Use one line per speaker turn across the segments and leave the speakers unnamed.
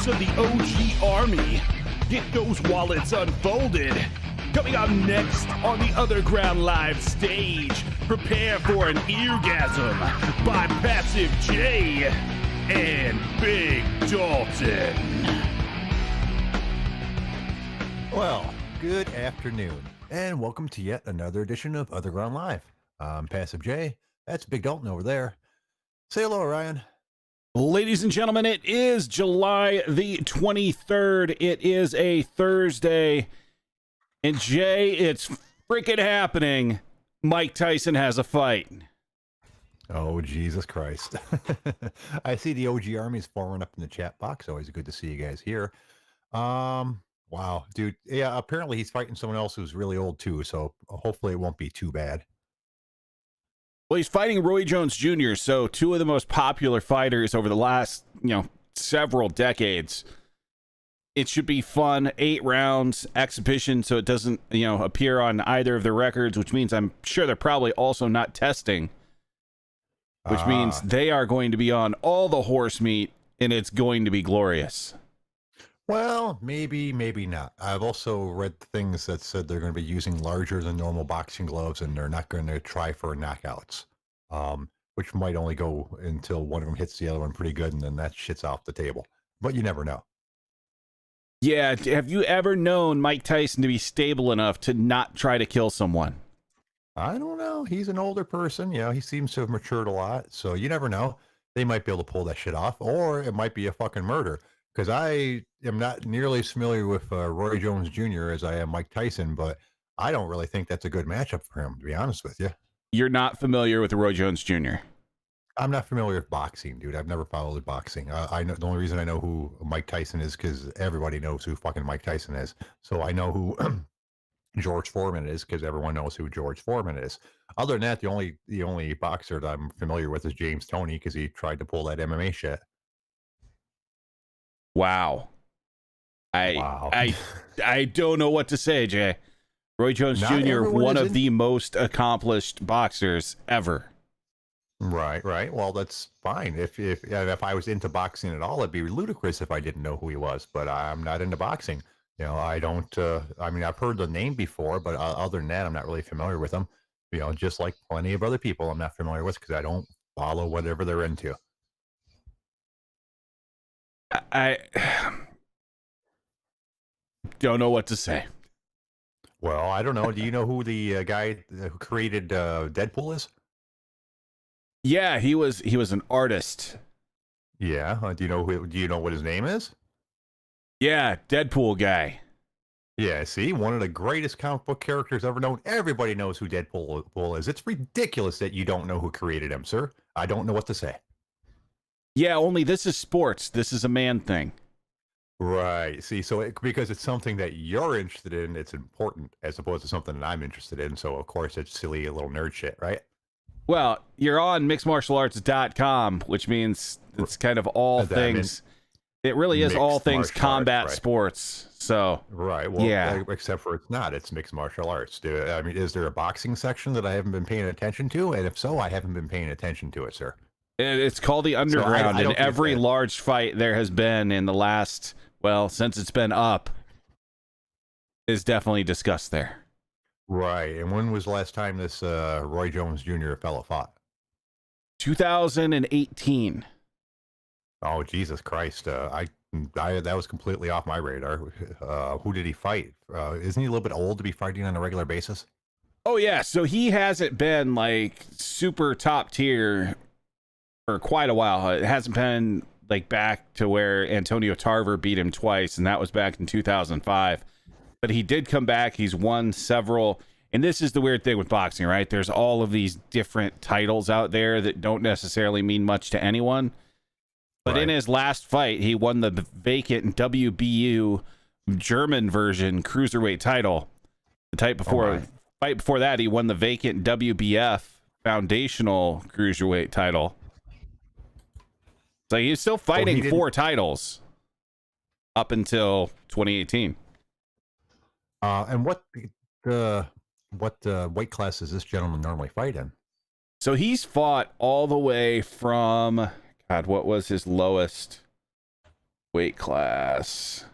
members of the OG Army. Get those wallets unfolded. Coming up next on the OtherGround live stage, prepare for an eargasm by Passive J and Big Dalton.
Well, good afternoon, and welcome to yet another edition of OtherGround Live. I'm Passive J. That's Big Dalton over there. Say hello, Ryan.
Ladies and gentlemen, it is July the 23rd. It is a Thursday. And Jay, it's freaking happening. Mike Tyson has a fight.
Oh, Jesus Christ. I see the OG Army's forming up in the chat box. Always good to see you guys here. Wow, dude. Yeah, apparently he's fighting someone else who's really old too, so hopefully it won't be too bad.
Well, he's fighting Roy Jones Jr., so two of the most popular fighters over the last, several decades. It should be fun. 8 rounds, exhibition, so it doesn't, appear on either of their records, which means I'm sure they're probably also not testing, which means they are going to be on all the horse meat, and it's going to be glorious.
Well, maybe, maybe not. I've also read things that said they're going to be using larger than normal boxing gloves, and they're not going to try for knockouts, which might only go until one of them hits the other one pretty good, and then that shit's off the table. But you never know.
Yeah, have you ever known Mike Tyson to be stable enough to not try to kill someone?
I don't know. He's an older person. He seems to have matured a lot, so you never know. They might be able to pull that shit off, or it might be a fucking murder. Because I am not nearly as familiar with Roy Jones Jr. as I am Mike Tyson, but I don't really think that's a good matchup for him, to be honest with you.
You're not familiar with Roy Jones Jr.?
I'm not familiar with boxing, dude. I've never followed boxing. I know the only reason I know who Mike Tyson is because everybody knows who fucking Mike Tyson is. So I know who George Foreman is because everyone knows who George Foreman is. Other than that, the only boxer that I'm familiar with is James Toney because he tried to pull that MMA shit.
Wow.
Wow.
I don't know what to say, Jay. Roy Jones Jr., one of the most accomplished boxers ever.
Right. Well, that's fine. If I was into boxing at all, it'd be ludicrous if I didn't know who he was. But I'm not into boxing. I don't. I've heard the name before, but other than that, I'm not really familiar with him. Just like plenty of other people, I'm not familiar with because I don't follow whatever they're into.
I don't know what to say.
Well, I don't know. Do you know who the guy who created Deadpool is?
Yeah, he was an artist.
Yeah. Do you know what his name is?
Yeah, Deadpool guy.
Yeah, see, one of the greatest comic book characters ever known. Everybody knows who Deadpool is. It's ridiculous that you don't know who created him, sir. I don't know what to say.
Yeah, only this is sports. This is a man thing.
Right. See, so because it's something that you're interested in, it's important as opposed to something that I'm interested in. So, of course, it's silly little nerd shit, right?
Well, you're on mixedmartialarts.com, which means it's kind of all things. It really is all things combat sports. So,
right. Well,
yeah.
Except for it's not. It's mixed martial arts. Is there a boxing section that I haven't been paying attention to? And if so, I haven't been paying attention to it, sir.
It's called the Underground, and every large fight there has been in the last, since it's been up, is definitely discussed there.
Right. And when was the last time this Roy Jones Jr. fella fought?
2018.
Oh, Jesus Christ. That was completely off my radar. Who did he fight? Isn't he a little bit old to be fighting on a regular basis?
Oh, yeah. So he hasn't been super top tier for quite a while. It hasn't been back to where Antonio Tarver beat him twice, and that was back in 2005. But he did come back. He's won several, and this is the weird thing with boxing, right? There's all of these different titles out there that don't necessarily mean much to anyone. But in his last fight, he won the vacant WBU German version cruiserweight title. The fight before that, he won the vacant WBF foundational cruiserweight title. So he's still fighting 4 titles up until 2018.
And what weight class does this gentleman normally fight in?
So he's fought all the way from, God, what was his lowest? weight class.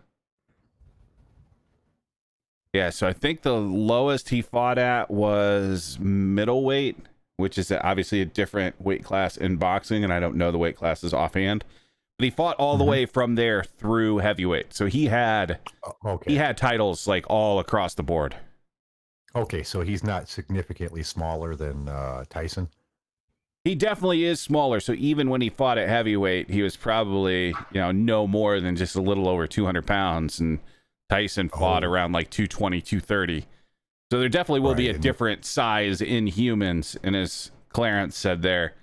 Yeah, so I think the lowest he fought at was middleweight, which is obviously a different weight class in boxing, and I don't know the weight classes offhand. But he fought all the way from there through heavyweight. So he had titles like all across the board.
Okay, so he's not significantly smaller than Tyson?
He definitely is smaller. So even when he fought at heavyweight, he was probably, no more than just a little over 200 pounds. And Tyson fought around like 220, 230. So there definitely will be a different size in humans. And as Clarence said there,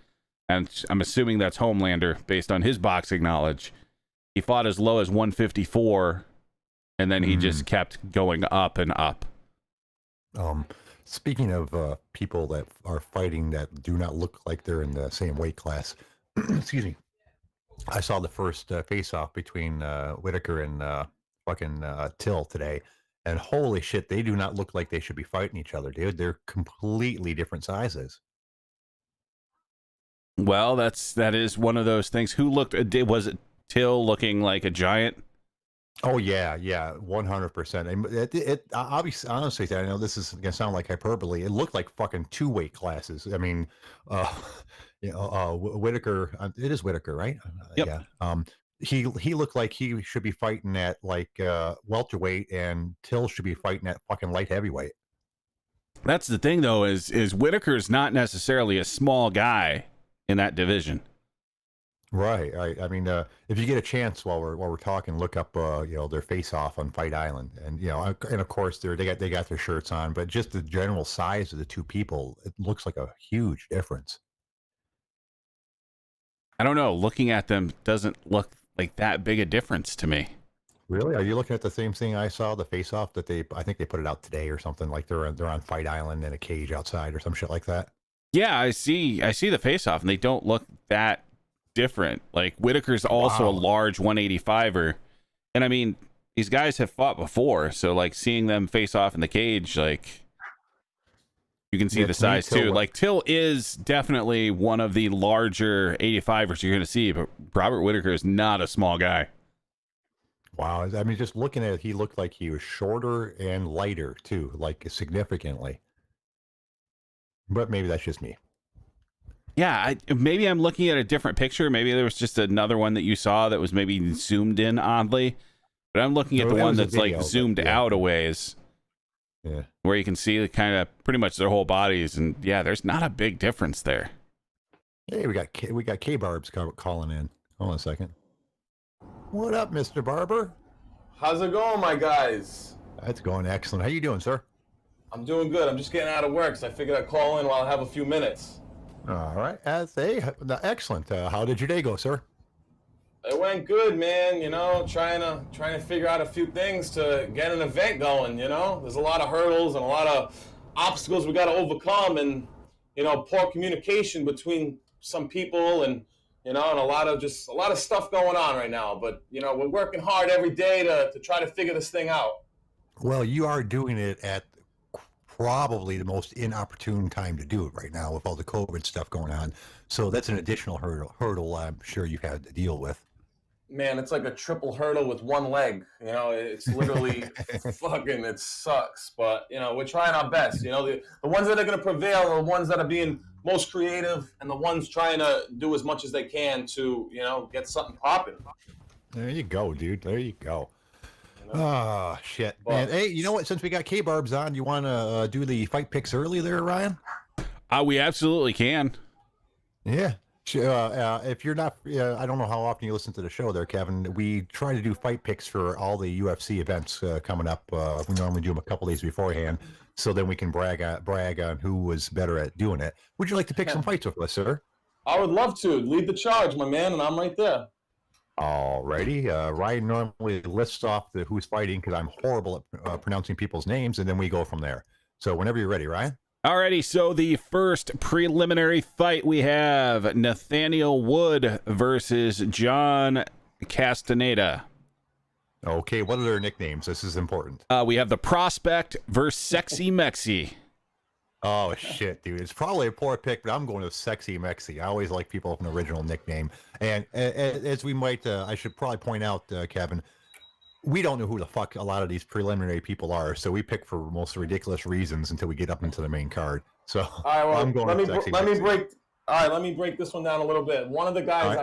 and I'm assuming that's Homelander based on his boxing knowledge, he fought as low as 154, and then he just kept going up and up.
Speaking of people that are fighting that do not look like they're in the same weight class, excuse me, I saw the first face-off between Whittaker and Till today, and holy shit, they do not look like they should be fighting each other, dude. They're completely different sizes.
Well, that is one of those things. Was it Till looking like a giant?
Oh yeah, 100%. It obviously, honestly, I know this is gonna sound like hyperbole. It looked like fucking two weight classes. I mean, Whittaker. It is Whittaker, right?
Yep.
Yeah. He looked like he should be fighting at like welterweight, and Till should be fighting at fucking light heavyweight.
That's the thing, though, is Whittaker's not necessarily a small guy in that division.
Right. I mean, if you get a chance while we're talking, look up their face off on Fight Island, and and of course they got their shirts on, but just the general size of the two people, it looks like a huge difference.
I don't know. Looking at them doesn't look like that big a difference to me.
Really? Are you looking at the same thing I saw? The face off that I think they put it out today or something, like they're on Fight Island in a cage outside or some shit like that.
Yeah, I see the face off, and they don't look that different. Like Whittaker's also a large 185er, and I mean these guys have fought before, so like seeing them face off in the cage, like you can see the size too. Like Till is definitely one of the larger 85ers you're going to see, but Robert Whittaker is not a small guy.
Wow, I mean, just looking at it, he looked like he was shorter and lighter too, like significantly. But maybe that's just me.
Yeah, maybe I'm looking at a different picture. Maybe there was just another one that you saw that was maybe zoomed in oddly. But I'm looking at the one that's like zoomed out a ways.
Yeah.
Where you can see kind of pretty much their whole bodies. And yeah, there's not a big difference there.
Hey, we got K-Barbs calling in. Hold on a second. What up, Mr. Barber?
How's it going, my guys?
That's going excellent. How you doing, sir?
I'm doing good. I'm just getting out of work, so I figured I'd call in while I have a few minutes.
All right. Excellent. How did your day go, sir?
It went good, man. Trying to figure out a few things to get an event going. There's a lot of hurdles and a lot of obstacles we got to overcome, and poor communication between some people, and and a lot of stuff going on right now. But we're working hard every day to try to figure this thing out.
Well, you are doing it at probably the most inopportune time to do it right now with all the COVID stuff going on. So that's an additional hurdle I'm sure you've had to deal with.
Man, it's like a triple hurdle with one leg. It's literally fucking, it sucks. But, we're trying our best. The ones that are going to prevail are the ones that are being most creative, and the ones trying to do as much as they can to, get something popping.
There you go, dude. There you go. Oh, shit. Man, hey, you know what? Since we got K-Barbs on, you want to do the fight picks early there, Ryan?
We absolutely can.
Yeah. If you're not, I don't know how often you listen to the show there, Kevin. We try to do fight picks for all the UFC events coming up. We normally do them a couple days beforehand, so then we can brag on who was better at doing it. Would you like to pick some fights with us, sir?
I would love to. Lead the charge, my man, and I'm right there.
Alrighty. Ryan normally lists off who's fighting because I'm horrible at pronouncing people's names, and then we go from there. So whenever you're ready, Ryan.
Alrighty, so the first preliminary fight we have Nathaniel Wood versus John Castaneda.
Okay, what are their nicknames? This is important.
We have the Prospect versus Sexy Mexi.
Oh shit, dude! It's probably a poor pick, but I'm going with Sexy Mexi. I always like people with an original nickname. And as we might, I should probably point out, Kevin, we don't know who the fuck a lot of these preliminary people are, so we pick for most ridiculous reasons until we get up into the main card. So
All right, well,
I'm going
let
with
me
Sexy
let me
Mexi.
break. All right, let me break this one down a little bit. One of the guys,
All right.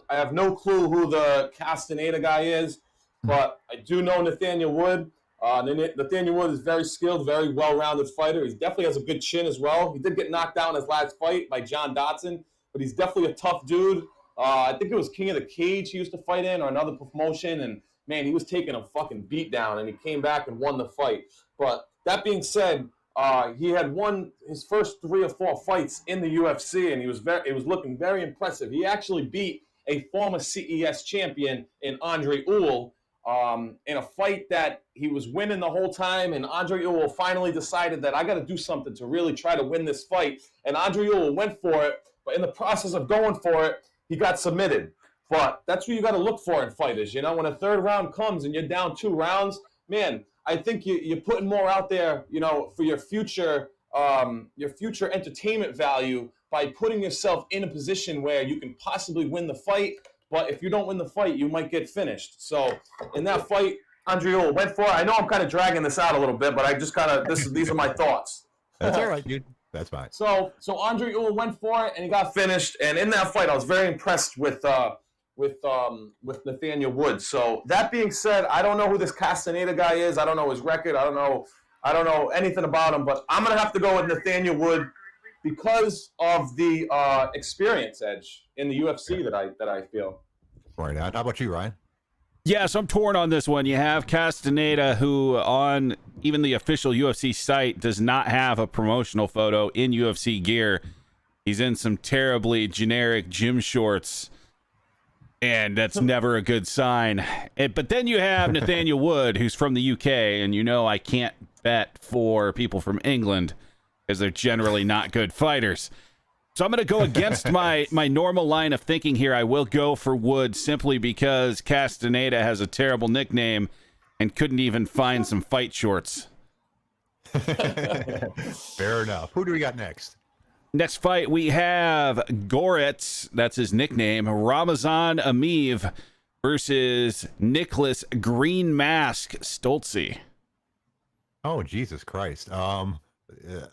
I have no clue who the Castaneda guy is, but I do know Nathaniel Wood. Nathaniel Wood is very skilled, very well-rounded fighter. He definitely has a good chin as well. He did get knocked down in his last fight by John Dotson, but he's definitely a tough dude. I think it was King of the Cage he used to fight in, or another promotion, and man, he was taking a fucking beat down, and he came back and won the fight. But that being said, he had won his first 3 or 4 fights in the UFC, and it was looking very impressive. He actually beat a former CES champion in Andre Ewell in a fight that he was winning the whole time, and Andre Ewell finally decided that I got to do something to really try to win this fight, and Andre Ewell went for it, but in the process of going for it, he got submitted. But that's what you got to look for in fighters. You know, when a third round comes and you're down 2 rounds, man, I think you're putting more out there, you know, for your future entertainment value by putting yourself in a position where you can possibly win the fight. But if you don't win the fight, you might get finished. So in that fight, Andre Ewell went for it. I know I'm kind of dragging this out a little bit, but I just these are my thoughts.
That's all right, dude. That's fine.
So Andre Ewell went for it and he got finished. And in that fight, I was very impressed with Nathaniel Wood. So that being said, I don't know who this Castaneda guy is. I don't know his record. I don't know anything about him. But I'm gonna have to go with Nathaniel Wood because of the experience edge in the UFC that I feel.
Right on. How about you, Ryan?
Yeah, so I'm torn on this one. You have Castaneda, who on even the official UFC site does not have a promotional photo in UFC gear. He's in some terribly generic gym shorts, and that's never a good sign. But then you have Nathaniel Wood, who's from the UK, and you know I can't bet for people from England because they're generally not good fighters. So I'm going to go against my normal line of thinking here. I will go for Wood simply because Castaneda has a terrible nickname and couldn't even find some fight shorts.
Fair enough. Who do we got next?
Next fight, we have Goretz, that's his nickname, Ramazan Amiv versus Nicholas Green Mask Stolze.
Oh, Jesus Christ.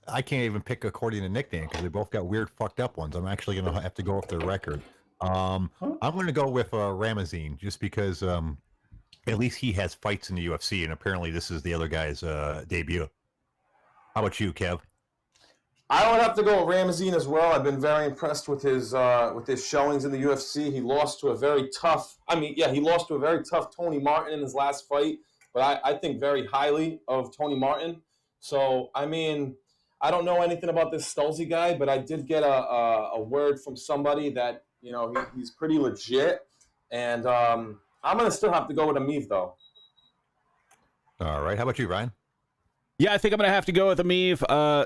I can't even pick according to nickname because they both got weird, fucked up ones. I'm actually going to have to go with their record. I'm going to go with Ramazan just because at least he has fights in the UFC, and apparently this is the other guy's debut. How about you, Kev?
I would have to go with Ramazan as well. I've been very impressed with his showings in the UFC. He lost to a very tough Tony Martin in his last fight, but I think very highly of Tony Martin. So, I mean, I don't know anything about this Stolze guy, but I did get a word from somebody that, you know, he's pretty legit. And I'm going to still have to go with Amiv, though.
All right. How about you, Ryan?
Yeah, I think I'm going to have to go with Amiv.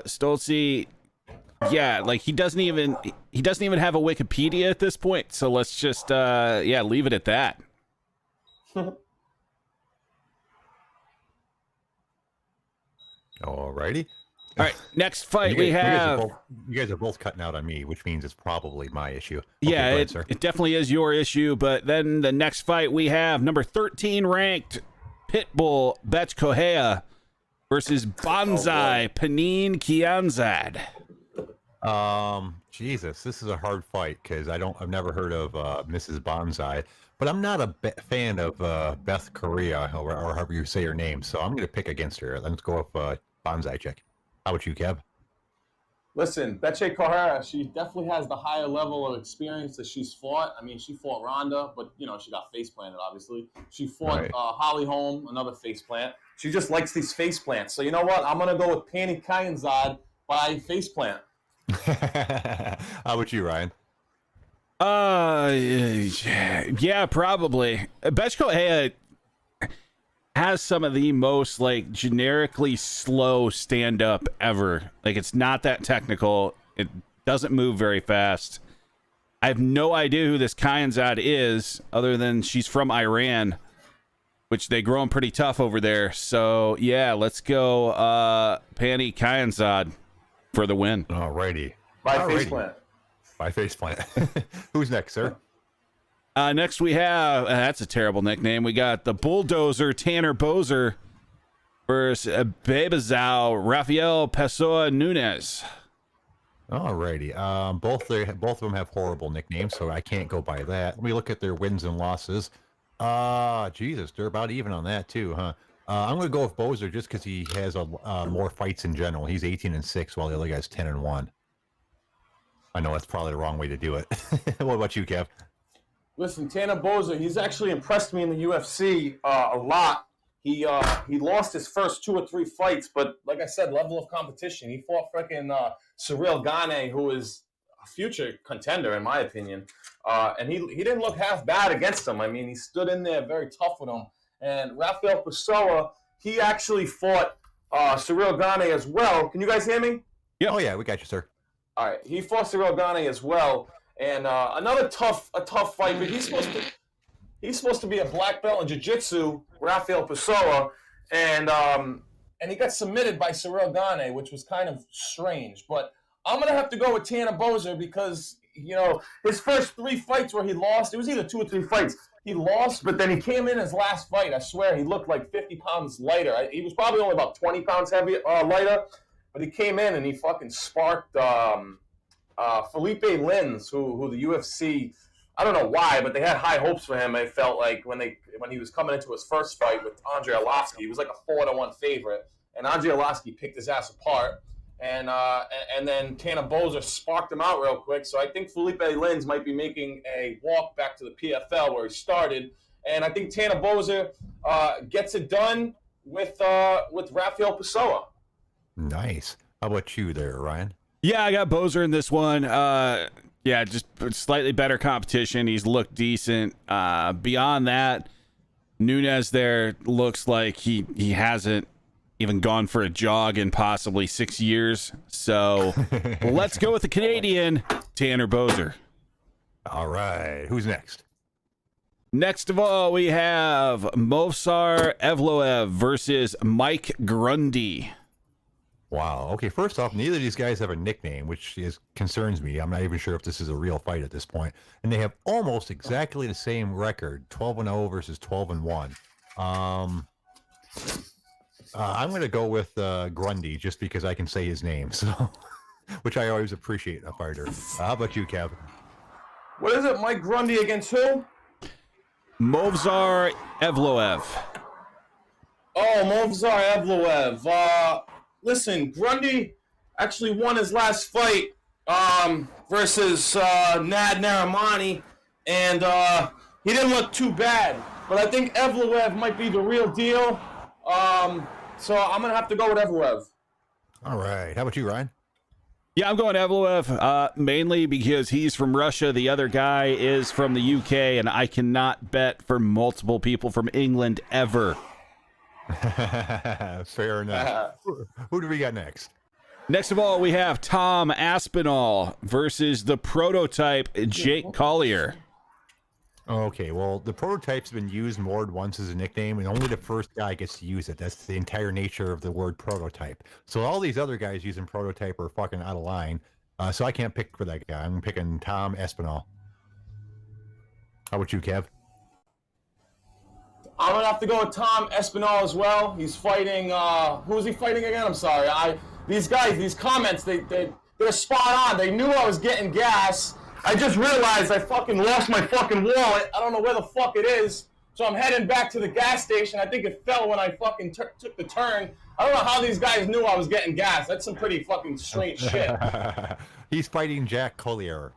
Stolze, yeah, like he doesn't even have a Wikipedia at this point. So let's just, leave it at that.
All righty.
All right, next fight we have.
You guys are both cutting out on me, which means it's probably my issue. Okay,
Yeah,
go ahead,
it definitely is your issue. But then the next fight we have number 13 ranked Pitbull Betchkohea versus Banzai Panine Kianzad.
Jesus, this is a hard fight because I've never heard of Mrs. Banzai, but I'm not a fan of Beth Correa or however you say her name, so I'm going to pick against her. Let's go with Banzai chick. How about you, Kev?
Listen, Betche Correa, she definitely has the higher level of experience that she's fought. I mean, she fought Ronda, but, you know, she got face planted, obviously. She fought
Right.
Holly Holm, another face plant. She just likes these face plants. So, you know what? I'm going to go with Pannie Kianzad by face plant.
How about you, Ryan?
Yeah, probably. Betchkohea has some of the most like generically slow stand up ever. Like it's not that technical. It doesn't move very fast. I have no idea who this Kianzad is other than she's from Iran, which they grow them pretty tough over there. So yeah, let's go Pannie Kianzad. for the win.
Alrighty.
By faceplant.
By faceplant. Who's next, sir?
Next we have, that's a terrible nickname. We got the Bulldozer Tanner Boser versus Bebezao Rafael Pessoa Nunes.
Alrighty. Both of them have horrible nicknames, so I can't go by that. Let me look at their wins and losses. Jesus, they're about even on that too, huh? I'm going to go with Boser just because he has more fights in general. He's 18-6, while the other guy's 10-1. I know that's probably the wrong way to do it. What about you, Kev?
Listen, Tanner Boser, he's actually impressed me in the UFC a lot. He lost his first 2 or 3 fights, but like I said, level of competition. He fought freaking Cyril Gane, who is a future contender in my opinion, and he didn't look half bad against him. I mean, he stood in there very tough with him. And Rafael Pessoa, he actually fought Cyril Gane as well. Can you guys hear me?
Yep. Oh yeah, we got you, sir.
All right, he fought Cyril Gane as well, and another tough fight. But he's supposed to be a black belt in jiu-jitsu, Rafael Pessoa, and he got submitted by Cyril Gane, which was kind of strange. But I'm gonna have to go with Tanner Boser because his first 3 fights where he lost, it was either 2 or 3 fights. He lost, but then he came in his last fight. I swear he looked like 50 pounds lighter. He was probably only about 20 pounds lighter, but he came in and he fucking sparked Felipe Lins, who the UFC, I don't know why, but they had high hopes for him. It felt like when he was coming into his first fight with Andre Arlovski, he was like a 4-1 favorite, and Andre Arlovski picked his ass apart. And then Tanner Boser sparked him out real quick. So I think Felipe Lins might be making a walk back to the PFL where he started. And I think Tanner Boser gets it done with Rafael Pessoa.
Nice. How about you there, Ryan?
Yeah, I got Boser in this one. Just slightly better competition. He's looked decent. Beyond that, Nunes there looks like he hasn't even gone for a jog in possibly 6 years. So let's go with the Canadian, Tanner Boser.
All right. Who's next?
Next of all, we have Movsar Evloev versus Mike Grundy.
Wow. Okay, first off, neither of these guys have a nickname, which concerns me. I'm not even sure if this is a real fight at this point. And they have almost exactly the same record, 12-0 versus 12-1. I'm going to go with Grundy just because I can say his name, so which I always appreciate in a fighter. How about you, Kev?
What is it, Mike Grundy against who?
Movsar Evloev.
Oh, Movsar Evloev. Listen, Grundy actually won his last fight versus Nad Narimani, and he didn't look too bad. But I think Evloev might be the real deal. So I'm going to have to go with Evloev.
All right. How about you, Ryan?
Yeah, I'm going Evloev, mainly because he's from Russia. The other guy is from the UK, and I cannot bet for multiple people from England ever.
Fair enough. Who do we got next?
Next of all, we have Tom Aspinall versus the prototype Jake Collier.
Okay, well, the prototype's been used more than once as a nickname, and only the first guy gets to use it. That's the entire nature of the word prototype. So all these other guys using prototype are fucking out of line. So I can't pick for that guy. I'm picking Tom Aspinall. How about you, Kev?
I'm going to have to go with Tom Aspinall as well. He's fighting, who's he fighting again? I'm sorry. These guys, these comments, they're spot on. They knew I was getting gas. I just realized I fucking lost my fucking wallet. I don't know where the fuck it is. So I'm heading back to the gas station. I think it fell when I fucking took the turn. I don't know how these guys knew I was getting gas. That's some pretty fucking strange shit.
He's fighting Jack Collier.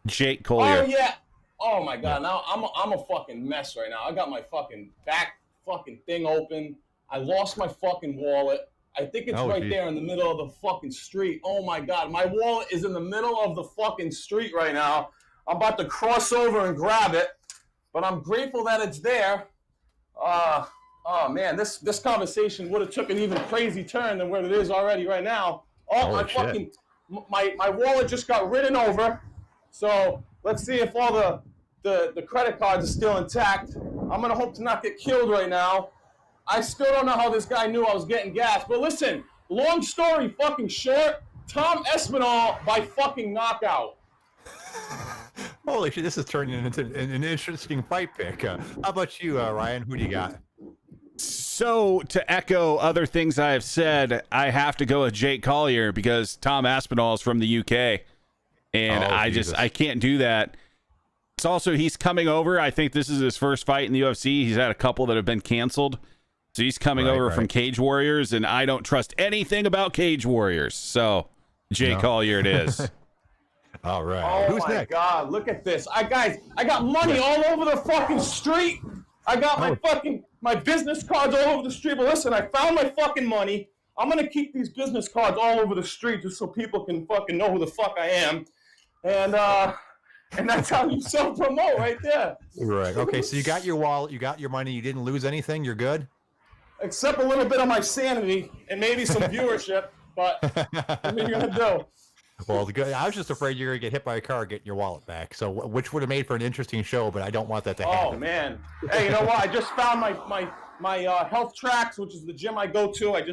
Jake Collier.
Oh, yeah. Oh, my God. Now I'm a fucking mess right now. I got my fucking back fucking thing open. I lost my fucking wallet. I think it's there in the middle of the fucking street. Oh, my God. My wallet is in the middle of the fucking street right now. I'm about to cross over and grab it, but I'm grateful that it's there. Oh, man, this conversation would have took an even crazy turn than what it is already right now. Oh, my fucking my wallet just got ridden over. So let's see if all the credit cards are still intact. I'm going to hope to not get killed right now. I still don't know how this guy knew I was getting gas. But listen, long story fucking short, Tom Espinal by fucking knockout.
Holy shit, this is turning into an interesting fight pick. How about you, Ryan? Who do you got?
So, to echo other things I have said, I have to go with Jake Collier because Tom Aspinall is from the UK. And I can't do that. It's also, he's coming over. I think this is his first fight in the UFC. He's had a couple that have been canceled. So he's coming over from Cage Warriors, and I don't trust anything about Cage Warriors. So, Jake Collier it is.
All right.
Oh,
Who's
my
next?
God. Look at this. I got money all over the fucking street. I got my business cards all over the street. But listen, I found my fucking money. I'm going to keep these business cards all over the street just so people can fucking know who the fuck I am. And that's how you self-promote right there.
Right. Okay, so you got your wallet, you got your money, you didn't lose anything, you're good?
Except a little bit of my sanity and maybe some viewership. But what are you going to do?
Well, I was just afraid you're going to get hit by a car getting your wallet back. So, which would have made for an interesting show, but I don't want that to happen.
Oh, man. Hey, you know what? I just found my Health Tracks, which is the gym I go to. I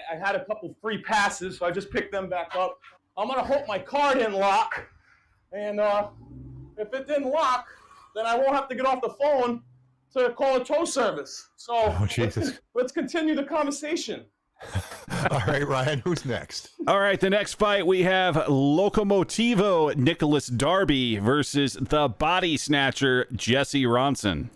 had a couple free passes, so I just picked them back up. I'm going to hope my car didn't lock. And if it didn't lock, then I won't have to get off the phone to call a tow service. So let's continue the conversation.
All right, Ryan, who's next?
All right, the next fight we have Locomotivo Nicholas Darby versus the Body Snatcher Jesse Ronson.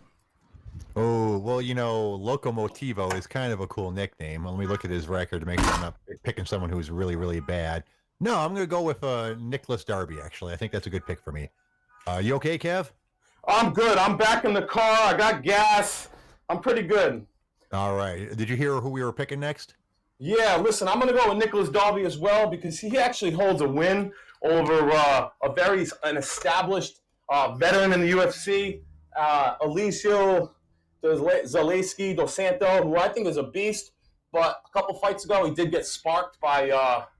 Oh, well, Locomotivo is kind of a cool nickname. Let me look at his record to make sure I'm not picking someone who's really, really bad. No, I'm going to go with Nicholas Darby, actually. I think that's a good pick for me. You okay, Kev?
I'm good. I'm back in the car. I got gas. I'm pretty good.
All right. Did you hear who we were picking next?
Yeah, listen, I'm going to go with Nicholas Darby as well because he actually holds a win over an established veteran in the UFC, Alicio Zaleski Dos Santos, who I think is a beast. But a couple fights ago, he did get sparked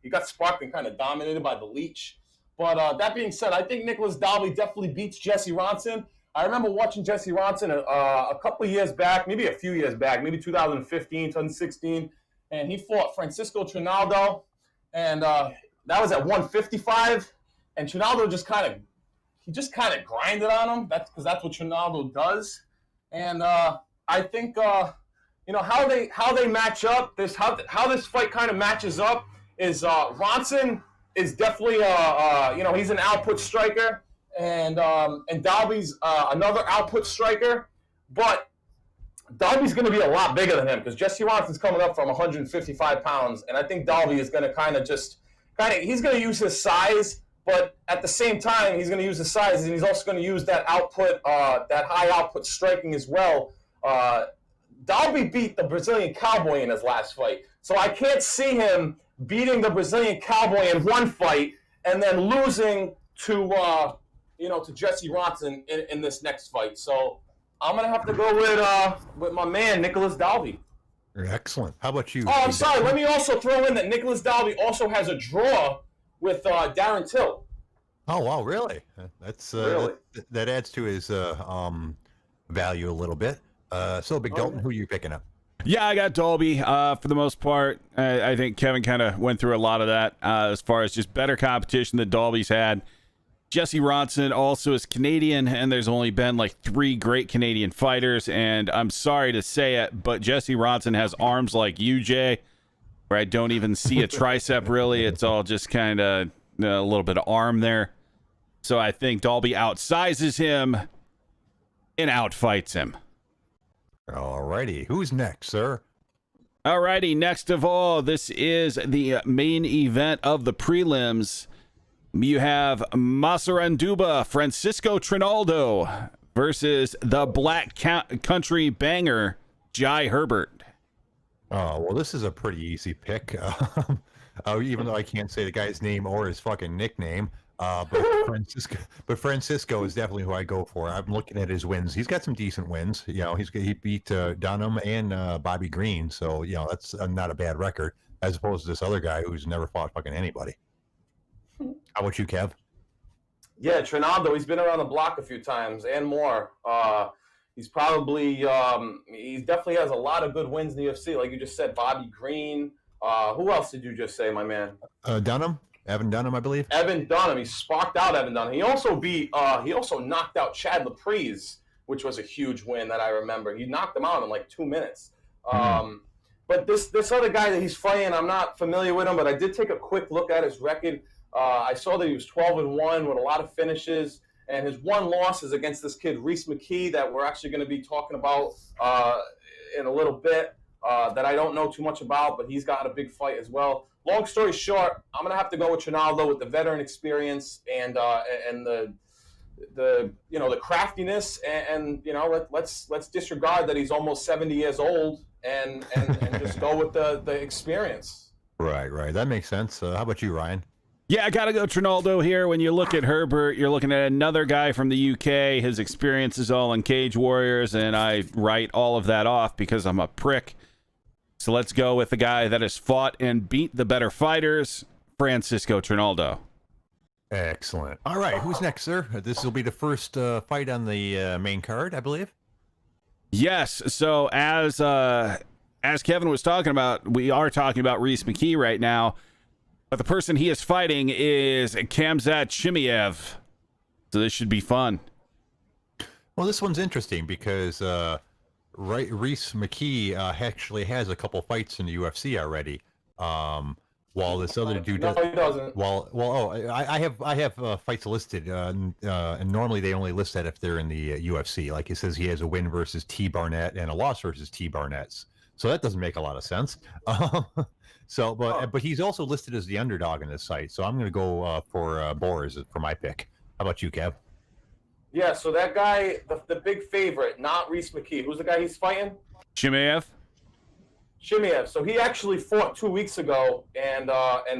he got sparked and kind of dominated by the Leech. But that being said, I think Nicholas Darby definitely beats Jesse Ronson. I remember watching Jesse Ronson a couple of years back, maybe a few years back, maybe 2015, 2016. And he fought Francisco Trinaldo, and that was at 155. And Trinaldo just kind of grinded on him. That's because that's what Trinaldo does. And I think how they match up. How this fight kind of matches up is Ronson is definitely he's an output striker, and Darby's another output striker, but Darby's going to be a lot bigger than him because Jesse Ronson's coming up from 155 pounds, and I think Darby is going to he's going to use his size, but at the same time, he's going to use his size, and he's also going to use that output, that high output striking as well. Darby beat the Brazilian Cowboy in his last fight, so I can't see him beating the Brazilian Cowboy in one fight and then losing to Jesse Ronson in this next fight. So I'm gonna have to go with my man Nicholas Darby.
Excellent. How about you?
Oh, I'm sorry. Let me also throw in that Nicholas Darby also has a draw with Darren Till.
Oh wow, really? That's
really?
That adds to his value a little bit. So Big Dalton, who are you picking up?
Yeah, I got Dolby for the most part. I think Kevin kind of went through a lot of that as far as just better competition that Dolby's had. Jesse Ronson also is Canadian, and there's only been like 3 great Canadian fighters, and I'm sorry to say it, but Jesse Ronson has arms like you, Jay, where I don't even see a tricep really. It's all just kind of a little bit of arm there. So I think Dolby outsizes him and outfights him.
Alrighty, who's next, sir?
Alrighty, next of all, this is the main event of the prelims. You have Masaranduba Francisco Trinaldo versus the Black Country Banger Jai Herbert.
Oh, well, this is a pretty easy pick. Even though I can't say the guy's name or his fucking nickname. But Francisco is definitely who I go for. I'm looking at his wins. He's got some decent wins. He beat Dunham and Bobby Green. So, that's not a bad record as opposed to this other guy who's never fought fucking anybody. How about you, Kev?
Yeah, Trinaldo, he's been around the block a few times and more. He's probably he definitely has a lot of good wins in the UFC. Like you just said, Bobby Green, Who else did you just say, my man?
Dunham, Evan Dunham, I believe.
Evan Dunham. He sparked out Evan Dunham. He also knocked out Chad Laprise, which was a huge win that I remember. He knocked him out in like 2 minutes. But this other guy that he's fighting, I'm not familiar with him, but I did take a quick look at his record. I saw that he was 12-1 with a lot of finishes, and his one loss is against this kid Reese McKee that we're actually going to be talking about in a little bit. That I don't know too much about, but he's got a big fight as well. Long story short, I'm gonna have to go with Trinaldo with the veteran experience and the craftiness and let's disregard that he's almost 70 years old and just go with the experience.
Right. That makes sense. How about you, Ryan?
Yeah, I gotta go Trinaldo here. When you look at Herbert, you're looking at another guy from the UK. His experience is all in Cage Warriors, and I write all of that off because I'm a prick. So let's go with the guy that has fought and beat the better fighters, Francisco Trinaldo.
Excellent. All right, who's next, sir? This will be the first fight on the main card, I believe.
Yes. So as Kevin was talking about, we are talking about Reese McKee right now, but the person he is fighting is Khamzat Chimaev. So this should be fun.
Well, this one's interesting because Reese McKee actually has a couple fights in the UFC already. While this other dude
No, he doesn't.
I have fights listed, and normally they only list that if they're in the UFC. Like it says, he has a win versus T Barnett and a loss versus T Barnett's. So that doesn't make a lot of sense. But he's also listed as the underdog in this site. So I'm going to go for Boris for my pick. How about you, Kev?
Yeah, so that guy, the big favorite, not Reese McKee. Who's the guy he's fighting?
Chimaev.
So he actually fought 2 weeks ago and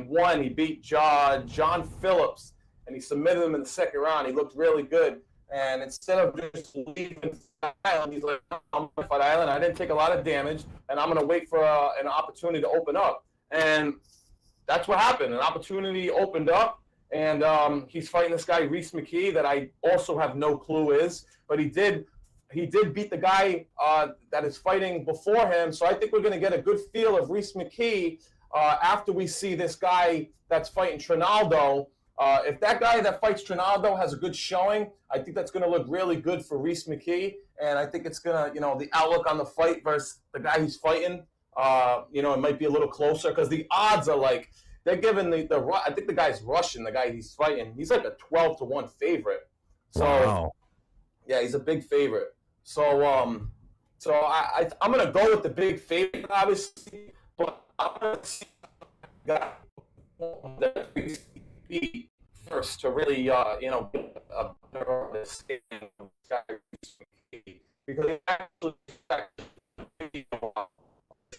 won. He beat John Phillips, and he submitted him in the second round. He looked really good. And instead of just leaving Fight Island, he's like, I'm going to Fight Island. I didn't take a lot of damage, and I'm going to wait for an opportunity to open up. And that's what happened. An opportunity opened up. And he's fighting this guy, Reese McKee, that I also have no clue is. But he did beat the guy that is fighting before him. So I think we're going to get a good feel of Reese McKee after we see this guy that's fighting Trinaldo. If that guy that fights Trinaldo has a good showing, I think that's going to look really good for Reese McKee. And I think it's going to, the outlook on the fight versus the guy he's fighting, it might be a little closer because the odds are like, they're giving I think the guy's Russian, the guy he's fighting. He's like a 12-1 favorite. So,
wow.
Yeah, he's a big favorite. So, I'm gonna go with the big favorite, obviously, but I'm gonna see the first to really, get a better understanding of this guy because he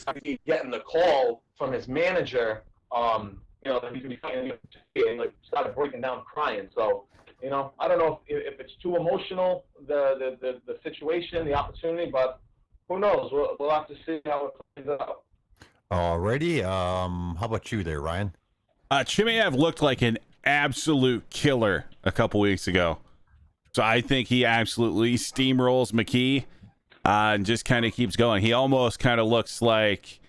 actually getting the call from his manager. That he's gonna be fighting, and like started breaking down, crying. So, I don't know if it's too emotional, the situation, the opportunity, but who knows? We'll have to see how it plays out.
Alrighty. How about you there, Ryan?
Chimaev looked like an absolute killer a couple weeks ago, so I think he absolutely steamrolls McKee and just kind of keeps going. He almost kind of looks like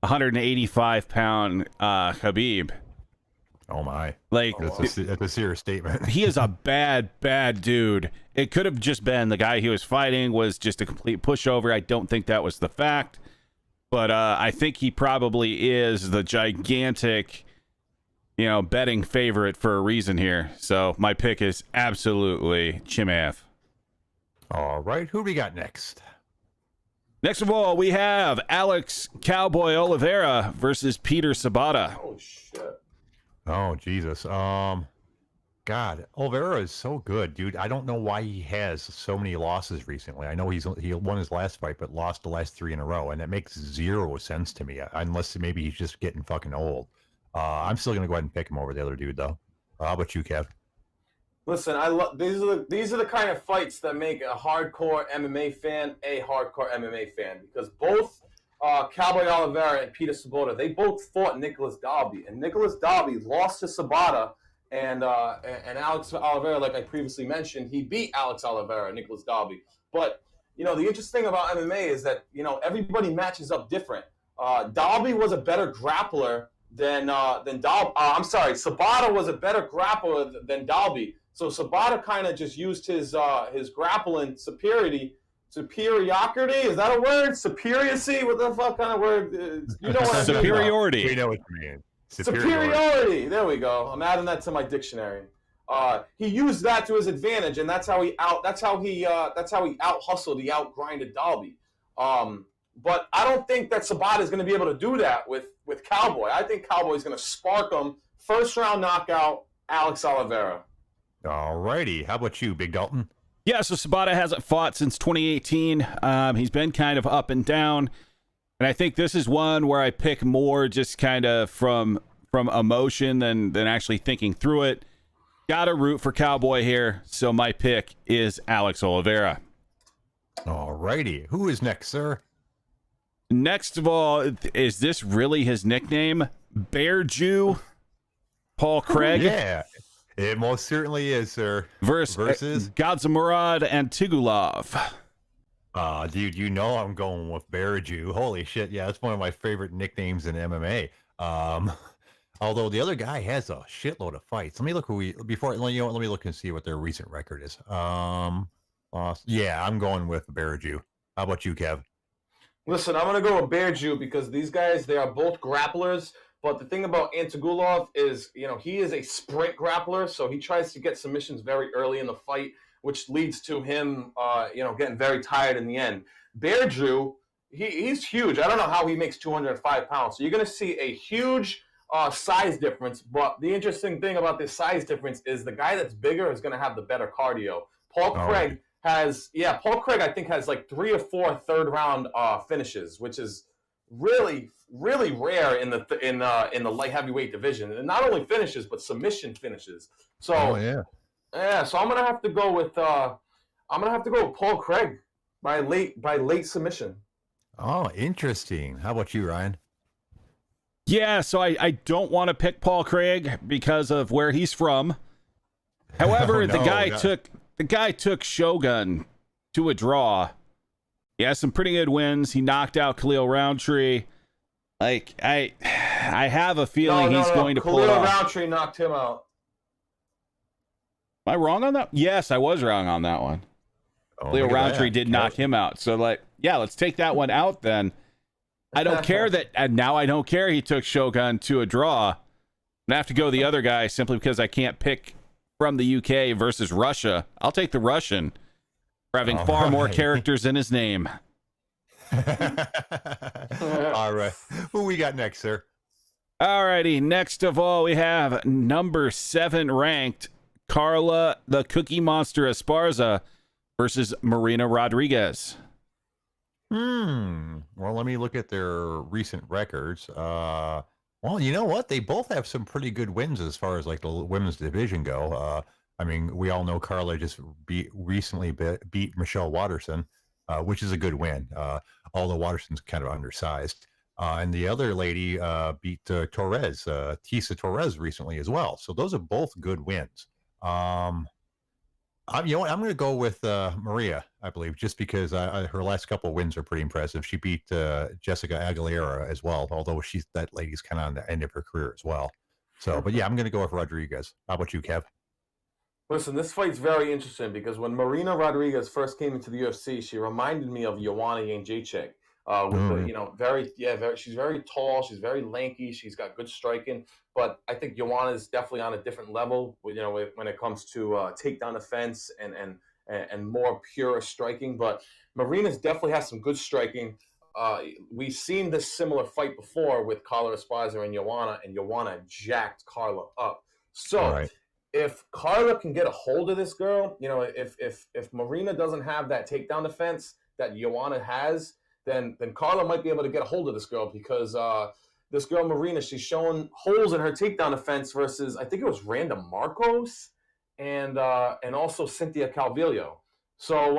185-pound Khabib.
Oh my!
Like
that's a serious statement.
He is a bad dude. It could have just been the guy he was fighting was just a complete pushover. I don't think that was the fact, but I think he probably is the gigantic, betting favorite for a reason here. So my pick is absolutely Chimaev.
All right, who do we got next?
Next of all, we have Alex Cowboy Oliveira versus Peter Sabata.
Oh shit!
Oh Jesus! God, Oliveira is so good, dude. I don't know why he has so many losses recently. I know he won his last fight, but lost the last 3 in a row, and it makes zero sense to me. Unless maybe he's just getting fucking old. I'm still gonna go ahead and pick him over the other dude, though. How about you, Kev?
Listen, I love these are the kind of fights that make a hardcore MMA fan a hardcore MMA fan because both Cowboy Oliveira and Peter Sabata, they both fought Nicholas Dalby, and Nicholas Dalby lost to Sabata, and Alex Oliveira, like I previously mentioned, he beat Alex Oliveira, Nicholas Dalby. But the interesting thing about MMA is that everybody matches up different. Dalby was a better grappler than I'm sorry, Sabata was a better grappler than Dalby. So Sabata kind of just used his grappling superiority. Superiority, is that a word? Superiority? What the fuck kind of word? You know what I mean?
Superiority.
We know what you mean.
Superiority. There we go. I'm adding that to my dictionary. He used that to his advantage, and that's how he out hustled, he out grinded Dalby. But I don't think that Sabata is going to be able to do that with Cowboy. I think Cowboy is going to spark him. First round knockout, Alex Oliveira.
All righty. How about you, Big Dalton?
Yeah, so Sabata hasn't fought since 2018. He's been kind of up and down. And I think this is one where I pick more just kind of from emotion than actually thinking through it. Got to root for Cowboy here, so my pick is Alex Oliveira.
All righty. Who is next, sir?
Next of all, is this really his nickname? Bear Jew? Paul Craig?
Yeah, it most certainly is, sir.
Versus Gadzhimurad Antigulov.
Dude, you know I'm going with Bear Jew. Holy shit, yeah, that's one of my favorite nicknames in MMA. Although the other guy has a shitload of fights. Let me look let me look and see what their recent record is. Yeah, I'm going with Bear Jew. How about you, Kev?
Listen, I'm going to go with Bear Jew because these guys, they are both grapplers. But the thing about Antigulov is, he is a sprint grappler, so he tries to get submissions very early in the fight, which leads to him, getting very tired in the end. Bear Jew, he's huge. I don't know how he makes 205 pounds. So you're going to see a huge size difference. But the interesting thing about this size difference is the guy that's bigger is going to have the better cardio. Paul Craig I think has like 3 or 4 third round finishes, which is really, really rare in the light heavyweight division. And not only finishes, but submission finishes. So so I'm gonna have to go with Paul Craig by late submission.
Oh, interesting. How about you, Ryan?
Yeah, so I don't want to pick Paul Craig because of where he's from. However, the guy took Shogun to a draw. He has some pretty good wins. He knocked out Khalil Roundtree. Like I have a feeling he's going to pull it off.
Khalil Roundtree knocked him out.
Am I wrong on that? Yes, I was wrong on that one. Khalil Roundtree did knock him out. So let's take that one out then. I don't care now I don't care he took Shogun to a draw. I have to go the other guy simply because I can't pick from the UK versus Russia. I'll take the Russian for having far more characters in his name.
All right. Who we got next, sir?
All righty. Next of all, we have number 7 ranked Carla the Cookie Monster Esparza versus Marina Rodriguez.
Well, let me look at their recent records. Well, you know what? They both have some pretty good wins as far as like the women's division go. I mean, we all know Carla just recently beat Michelle Watterson, which is a good win. Although Watterson's kind of undersized. And the other lady beat Tisa Torres recently as well. So those are both good wins. I'm going to go with Maria, I believe, just because her last couple of wins are pretty impressive. She beat Jessica Aguilera as well, although that lady's kind of on the end of her career as well. So, but yeah, I'm going to go with Rodriguez. How about you, Kev?
Listen, this fight's very interesting because when Marina Rodriguez first came into the UFC, she reminded me of Joanna Jędrzejczyk. She's very tall, she's very lanky, she's got good striking, but I think Joanna is definitely on a different level. When it comes to takedown defense and more pure striking. But Marina's definitely has some good striking. We've seen this similar fight before with Carla Esparza and Joanna jacked Carla up. So if Carla can get a hold of this girl, if Marina doesn't have that takedown defense that Joanna has, then Carla might be able to get a hold of this girl because this girl Marina, she's showing holes in her takedown defense versus I think it was Randa Marcos and also Cynthia Calvillo. So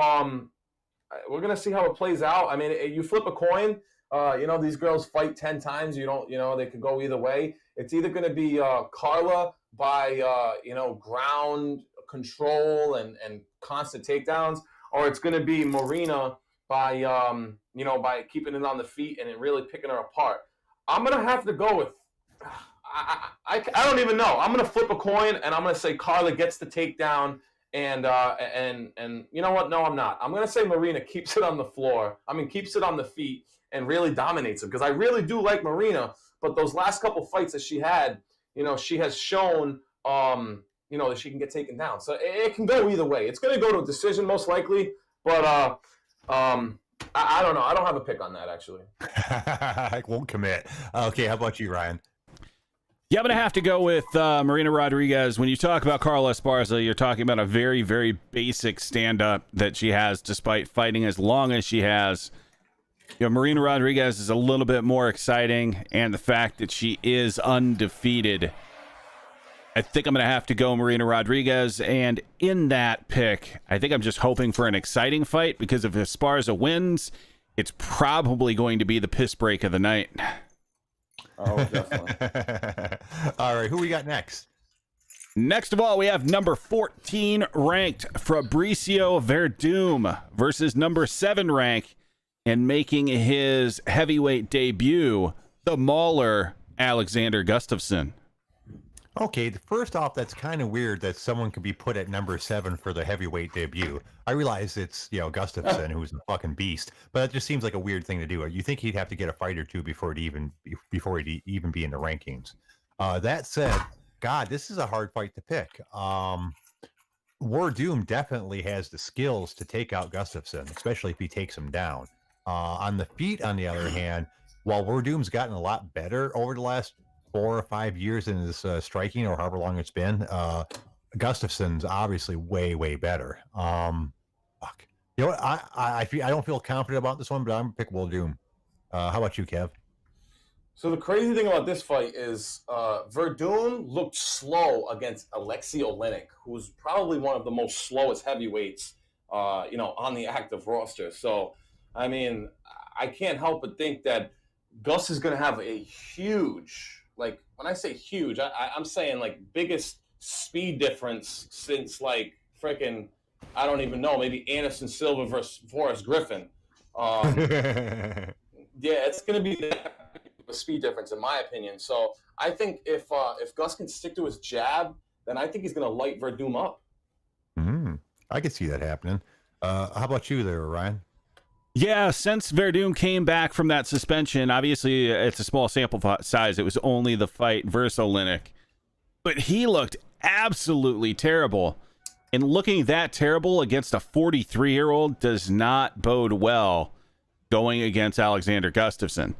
we're gonna see how it plays out. I mean, you flip a coin. These girls fight 10 times. They could go either way. It's either gonna be Carla by ground control and constant takedowns, or it's gonna be Marina by keeping it on the feet and really picking her apart. I'm gonna have to go with. I don't even know. I'm gonna flip a coin and I'm gonna say Carla gets the takedown and you know what? No, I'm not. I'm gonna say Marina keeps it on the floor. I mean, keeps it on the feet and really dominates it because I really do like Marina. But those last couple fights that she had, she has shown, that she can get taken down. So it can go either way. It's gonna go to a decision most likely, but I don't know. I don't have a pick on that actually.
I won't commit. Okay, how about you, Ryan?
Yeah, I'm going to have to go with Marina Rodriguez. When you talk about Carla Esparza, you're talking about a very, very basic stand-up that she has despite fighting as long as she has. Marina Rodriguez is a little bit more exciting, and the fact that she is undefeated. I think I'm going to have to go Marina Rodriguez, and in that pick, I think I'm just hoping for an exciting fight because if Esparza wins, it's probably going to be the piss break of the night.
Oh, definitely.
All right, who we got next?
Next of all, we have number 14 ranked Fabricio Verdum versus number 7 ranked and making his heavyweight debut, the Mauler Alexander Gustafsson.
Okay, first off, that's kind of weird that someone could be put at number 7 for the heavyweight debut. I realize it's, Gustafsson, who's a fucking beast, but it just seems like a weird thing to do. You think he'd have to get a fight or two before he'd even be in the rankings. That said, God, this is a hard fight to pick. Verdum definitely has the skills to take out Gustafsson, especially if he takes him down. On the feet, on the other hand, while Verdum's gotten a lot better over the last 4 or 5 years in his striking, or however long it's been, Gustafsson's obviously way, way better. Fuck. You know what? I don't feel confident about this one, but I'm gonna pick Verdum. How about you, Kev?
So the crazy thing about this fight is Verdum looked slow against Alexei Oleinik, who's probably one of the most slowest heavyweights, on the active roster. So, I mean, I can't help but think that Gus is going to have a huge, like, when I say huge, I'm saying, like, biggest speed difference since, like, freaking, I don't even know, maybe Anderson Silva versus Forrest Griffin. Yeah, it's going to be a speed difference, in my opinion. So I think if Gus can stick to his jab, then I think he's going to light Verdum up.
I could see that happening. How about you there, Ryan?
Yeah, since Verdum came back from that suspension, obviously it's a small sample size. It was only the fight versus Oleinik. But he looked absolutely terrible. And looking that terrible against a 43-year-old does not bode well going against Alexander Gustafsson.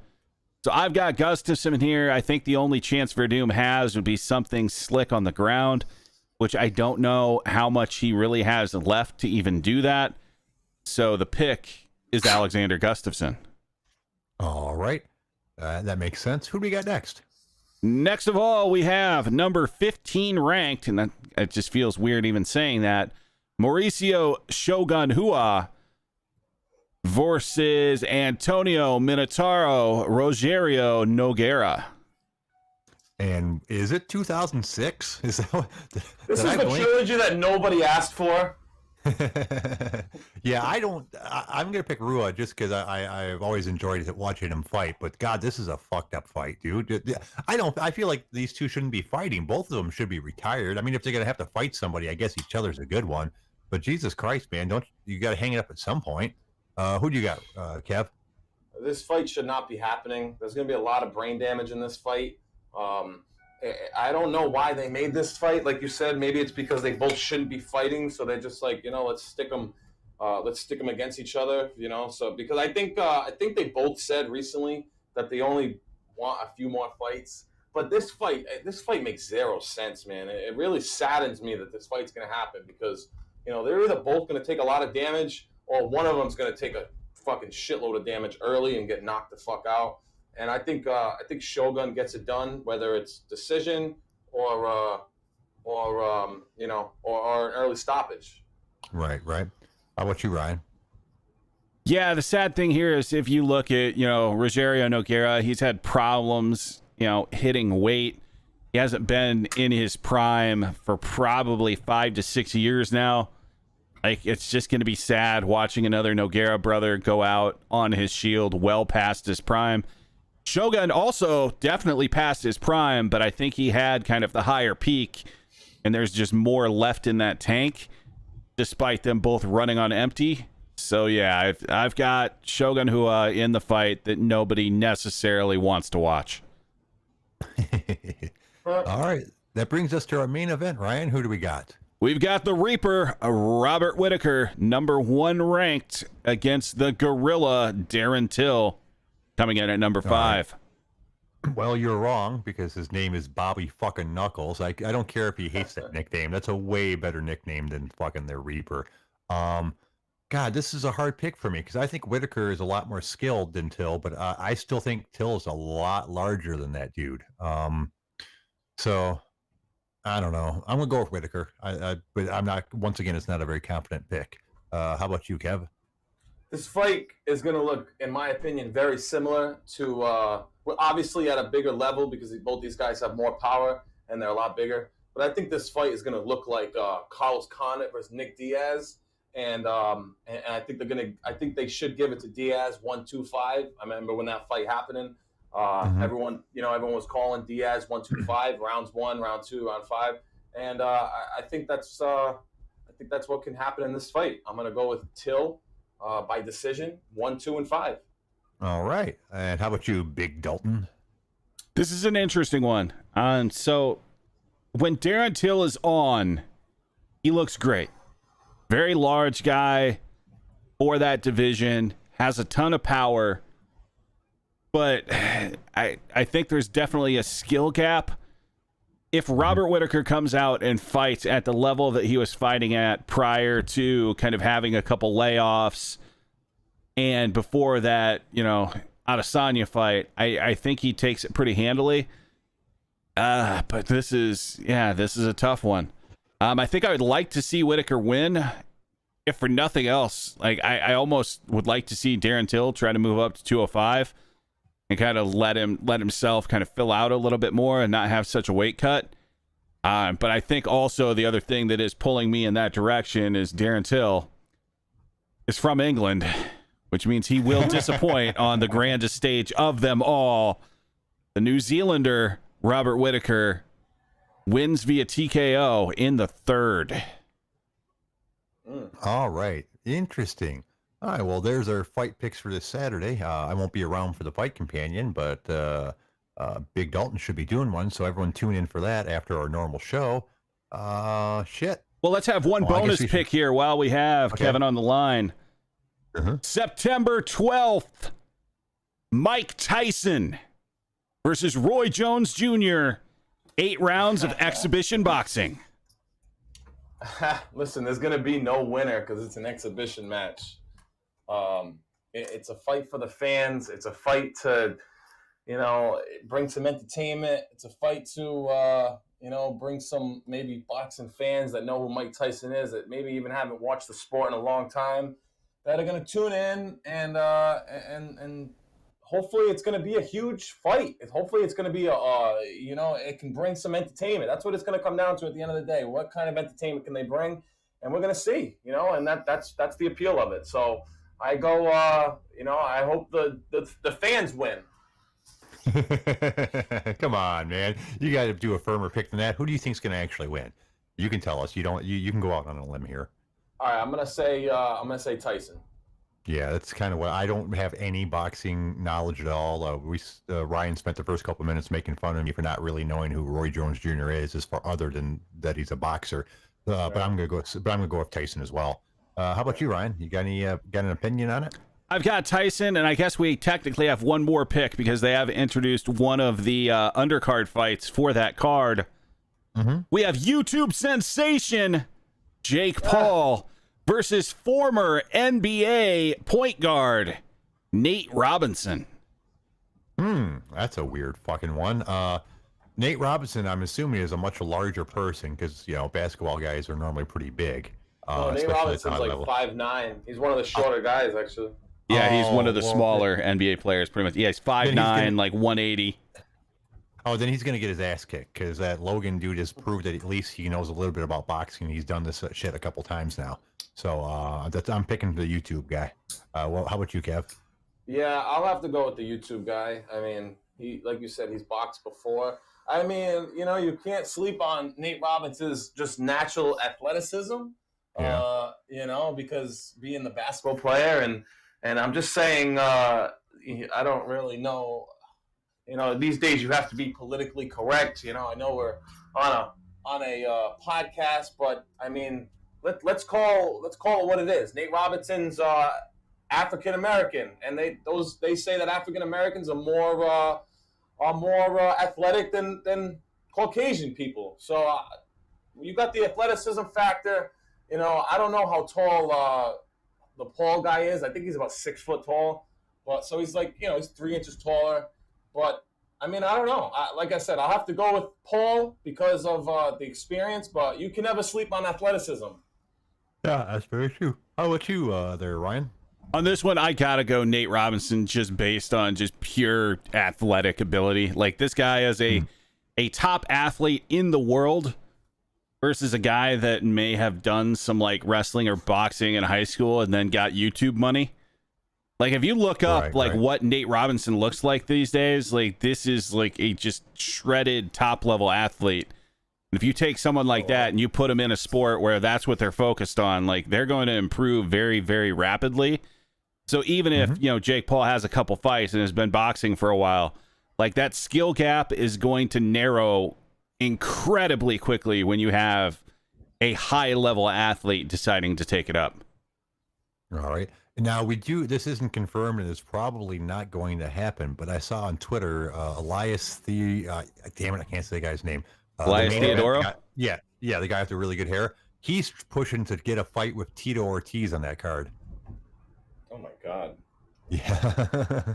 So I've got Gustafsson here. I think the only chance Verdum has would be something slick on the ground, which I don't know how much he really has left to even do that. So the pick is Alexander Gustafsson.
All right. That makes sense. Who do we got next?
Next of all, we have number 15 ranked, and it just feels weird even saying that, Mauricio Shogun Hua versus Antonio Minotauro Rogerio Nogueira.
And is it 2006? Is that
this is the trilogy that nobody asked for.
Yeah, I'm gonna pick Rua just because I've always enjoyed watching him fight. But God, this is a fucked up fight, dude. I feel like these two shouldn't be fighting. Both of them should be retired. I mean, if they're gonna have to fight somebody, I guess each other's a good one. But Jesus Christ, man, you got to hang it up at some point? Who do you got, Kev?
This fight should not be happening. There's gonna be a lot of brain damage in this fight. I don't know why they made this fight. Like you said, maybe it's because they both shouldn't be fighting, so they're just like, let's stick them against each other, So because I think they both said recently that they only want a few more fights. But this fight makes zero sense, man. It really saddens me that this fight's gonna happen because they're either both gonna take a lot of damage or one of them's gonna take a fucking shitload of damage early and get knocked the fuck out. And I think Shogun gets it done, whether it's decision or an early stoppage.
Right. How about you, Ryan?
Yeah, the sad thing here is if you look at, Rogerio Nogueira, he's had problems, hitting weight. He hasn't been in his prime for probably 5 to 6 years now. Like, it's just going to be sad watching another Nogueira brother go out on his shield well past his prime. Shogun also definitely past his prime, but I think he had kind of the higher peak, and there's just more left in that tank, despite them both running on empty. So yeah, I've got Shogun Hua in the fight that nobody necessarily wants to watch.
All right, that brings us to our main event. Ryan, who do we got?
We've got the Reaper, Robert Whittaker, number 1 ranked, against the Gorilla, Darren Till, coming in at number 5.
Well, you're wrong, because his name is Bobby fucking Knuckles. I don't care if he hates that nickname. That's a way better nickname than fucking the Reaper. God, this is a hard pick for me, because I think Whittaker is a lot more skilled than Till, but I still think Till is a lot larger than that dude. So I don't know. I'm gonna go with Whittaker. But I'm not. Once again, it's not a very confident pick. How about you, Kev?
This fight is going to look, in my opinion, very similar to. We're obviously at a bigger level because both these guys have more power and they're a lot bigger. But I think this fight is going to look like Carlos Condit versus Nick Diaz, and I think they're gonna. I think they should give it to Diaz 1-2-5. I remember when that fight happening. Everyone was calling Diaz 1-2-5, rounds 1, round 2, round 5, and I think that's what can happen in this fight. I'm gonna go with Till by decision, 1, 2, and 5.
All right, and how about you, Big Dalton?
This is an interesting one. So when Darren Till is on, he looks great. Very large guy for that division, has a ton of power. But I think there's definitely a skill gap. If Robert Whittaker comes out and fights at the level that he was fighting at prior to kind of having a couple layoffs, and before that, Adesanya fight, I think he takes it pretty handily. But this is a tough one. I think I would like to see Whittaker win, if for nothing else. Like I almost would like to see Darren Till try to move up to 205. And kind of let himself kind of fill out a little bit more and not have such a weight cut. But I think also the other thing that is pulling me in that direction is Darren Till is from England, which means he will disappoint on the grandest stage of them all. The New Zealander, Robert Whittaker, wins via TKO in the 3rd.
All right, interesting. All right, well, there's our fight picks for this Saturday. I won't be around for the Fight Companion, but Big Dalton should be doing one, so everyone tune in for that after our normal show. Shit.
Well, let's have one bonus pick here while we have Kevin on the line. September 12th, Mike Tyson versus Roy Jones Jr., 8 rounds of exhibition boxing.
Listen, there's going to be no winner because it's an exhibition match. It's a fight for the fans. It's a fight to, bring some entertainment. It's a fight to, bring some maybe boxing fans that know who Mike Tyson is, that maybe even haven't watched the sport in a long time, that are going to tune in and hopefully it's going to be a huge fight. Hopefully it's going to be it can bring some entertainment. That's what it's going to come down to at the end of the day. What kind of entertainment can they bring? And we're going to see, and that's the appeal of it. So I go, I hope the fans win.
Come on, man. You got to do a firmer pick than that. Who do you think is going to actually win? You can tell us. You can go out on a limb here.
All right, I'm gonna say Tyson.
Yeah, that's kind of what I don't have any boxing knowledge at all. Ryan spent the first couple of minutes making fun of me for not really knowing who Roy Jones Jr. is, as far other than that he's a boxer.
Right.
But I'm gonna go with Tyson as well. How about you, Ryan? You got an opinion on it?
I've got Tyson, and I guess we technically have one more pick because they have introduced one of the undercard fights for that card. We have YouTube sensation Jake Paul versus former NBA point guard Nate Robinson.
That's a weird fucking one. Nate Robinson, I'm assuming, is a much larger person because basketball guys are normally pretty big.
Nate Robinson's like 5'9". He's one of the shorter guys, actually.
Yeah, he's one of the smaller NBA players, pretty much. Yeah, he's 5'9", like 180.
Oh, then he's going to get his ass kicked because that Logan dude has proved that at least he knows a little bit about boxing. He's done this shit a couple times now. So I'm picking the YouTube guy. Well, how about you, Kev?
Yeah, I'll have to go with the YouTube guy. I mean, he, like you said, he's boxed before. I mean, you can't sleep on Nate Robinson's just natural athleticism.
Yeah.
Because being the basketball player, and I'm just saying, I don't really know. These days you have to be politically correct. I know we're on a podcast, but I mean, let's call it what it is. Nate Robinson's African American, and they say that African Americans are more athletic than Caucasian people. So you got the athleticism factor. I don't know how tall the Paul guy is. I think he's about 6 foot tall, but so he's like he's 3 inches taller. But I mean, I don't know. Like I said, I'll have to go with Paul because of the experience. But you can never sleep on athleticism.
Yeah, that's very true. How about you there, Ryan?
On this one, I gotta go Nate Robinson just based on just pure athletic ability. Like, this guy is a top athlete in the world versus a guy that may have done some like wrestling or boxing in high school and then got YouTube money. Like, if you look up what Nate Robinson looks like these days, like, this is like a just shredded top level athlete. If you take someone like that and you put them in a sport where that's what they're focused on, like, they're going to improve very, very rapidly. So even if, Jake Paul has a couple fights and has been boxing for a while, like, that skill gap is going to narrow incredibly quickly when you have a high level athlete deciding to take it up.
All right. Now, this isn't confirmed and it's probably not going to happen, but I saw on Twitter, Elias damn it, I can't say the guy's name.
Elias Theodoro?
The guy with the really good hair. He's pushing to get a fight with Tito Ortiz on that card.
Oh my God.
Yeah.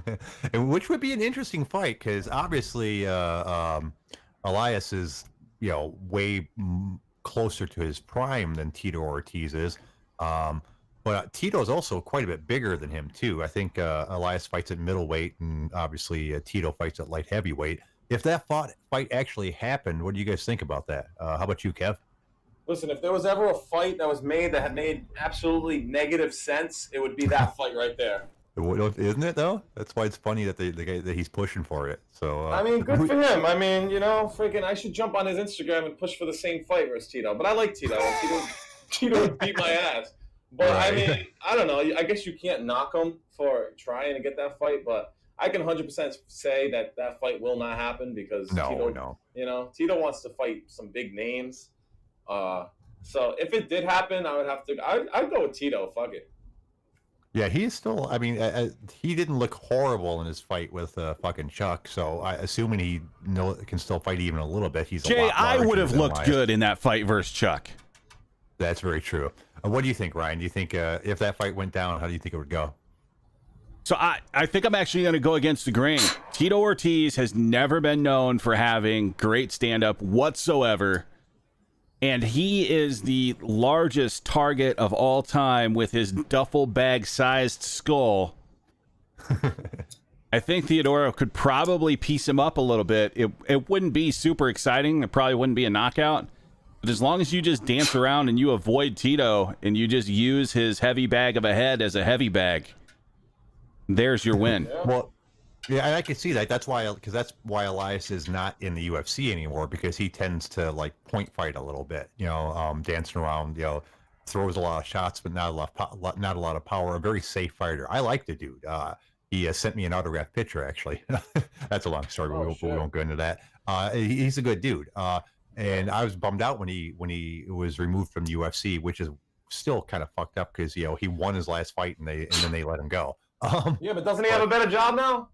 And which would be an interesting fight because obviously Elias is, way closer to his prime than Tito Ortiz is. But Tito is also quite a bit bigger than him, too. I think Elias fights at middleweight, and obviously Tito fights at light heavyweight. If that fight actually happened, what do you guys think about that? How about you, Kev?
Listen, if there was ever a fight that was made that had made absolutely negative sense, it would be that fight right there.
Isn't it, though? That's why it's funny that the guy that he's pushing for it. So
I mean, good for him. I mean, freaking, I should jump on his Instagram and push for the same fight versus Tito. But I like Tito. Tito would beat my ass. But I mean, I don't know. I guess you can't knock him for trying to get that fight, but I can 100% say that fight will not happen because Tito wants to fight some big names. So if it did happen, I'd go with Tito. Fuck it.
Yeah, he's still. I mean, he didn't look horrible in his fight with fucking Chuck. So assuming he can still fight even a little bit, he's.
Jay, I would have looked good in that fight versus Chuck.
That's very true. What do you think, Ryan? Do you think if that fight went down, how do you think it would go?
So I think I'm actually going to go against the grain. Tito Ortiz has never been known for having great stand-up whatsoever. And he is the largest target of all time with his duffel bag-sized skull. I think Theodoro could probably piece him up a little bit. It wouldn't be super exciting. It probably wouldn't be a knockout. But as long as you just dance around and you avoid Tito and you just use his heavy bag of a head as a heavy bag, there's your win.
Well, yeah, and I can see that. That's why Elias is not in the UFC anymore because he tends to like point fight a little bit, dancing around, throws a lot of shots, but not a lot of power. A very safe fighter. I like the dude. He sent me an autographed picture, actually. That's a long story, but we won't go into that. He's a good dude. And I was bummed out when he was removed from the UFC, which is still kind of fucked up because he won his last fight and then they let him go.
Yeah, but doesn't he have a better job now?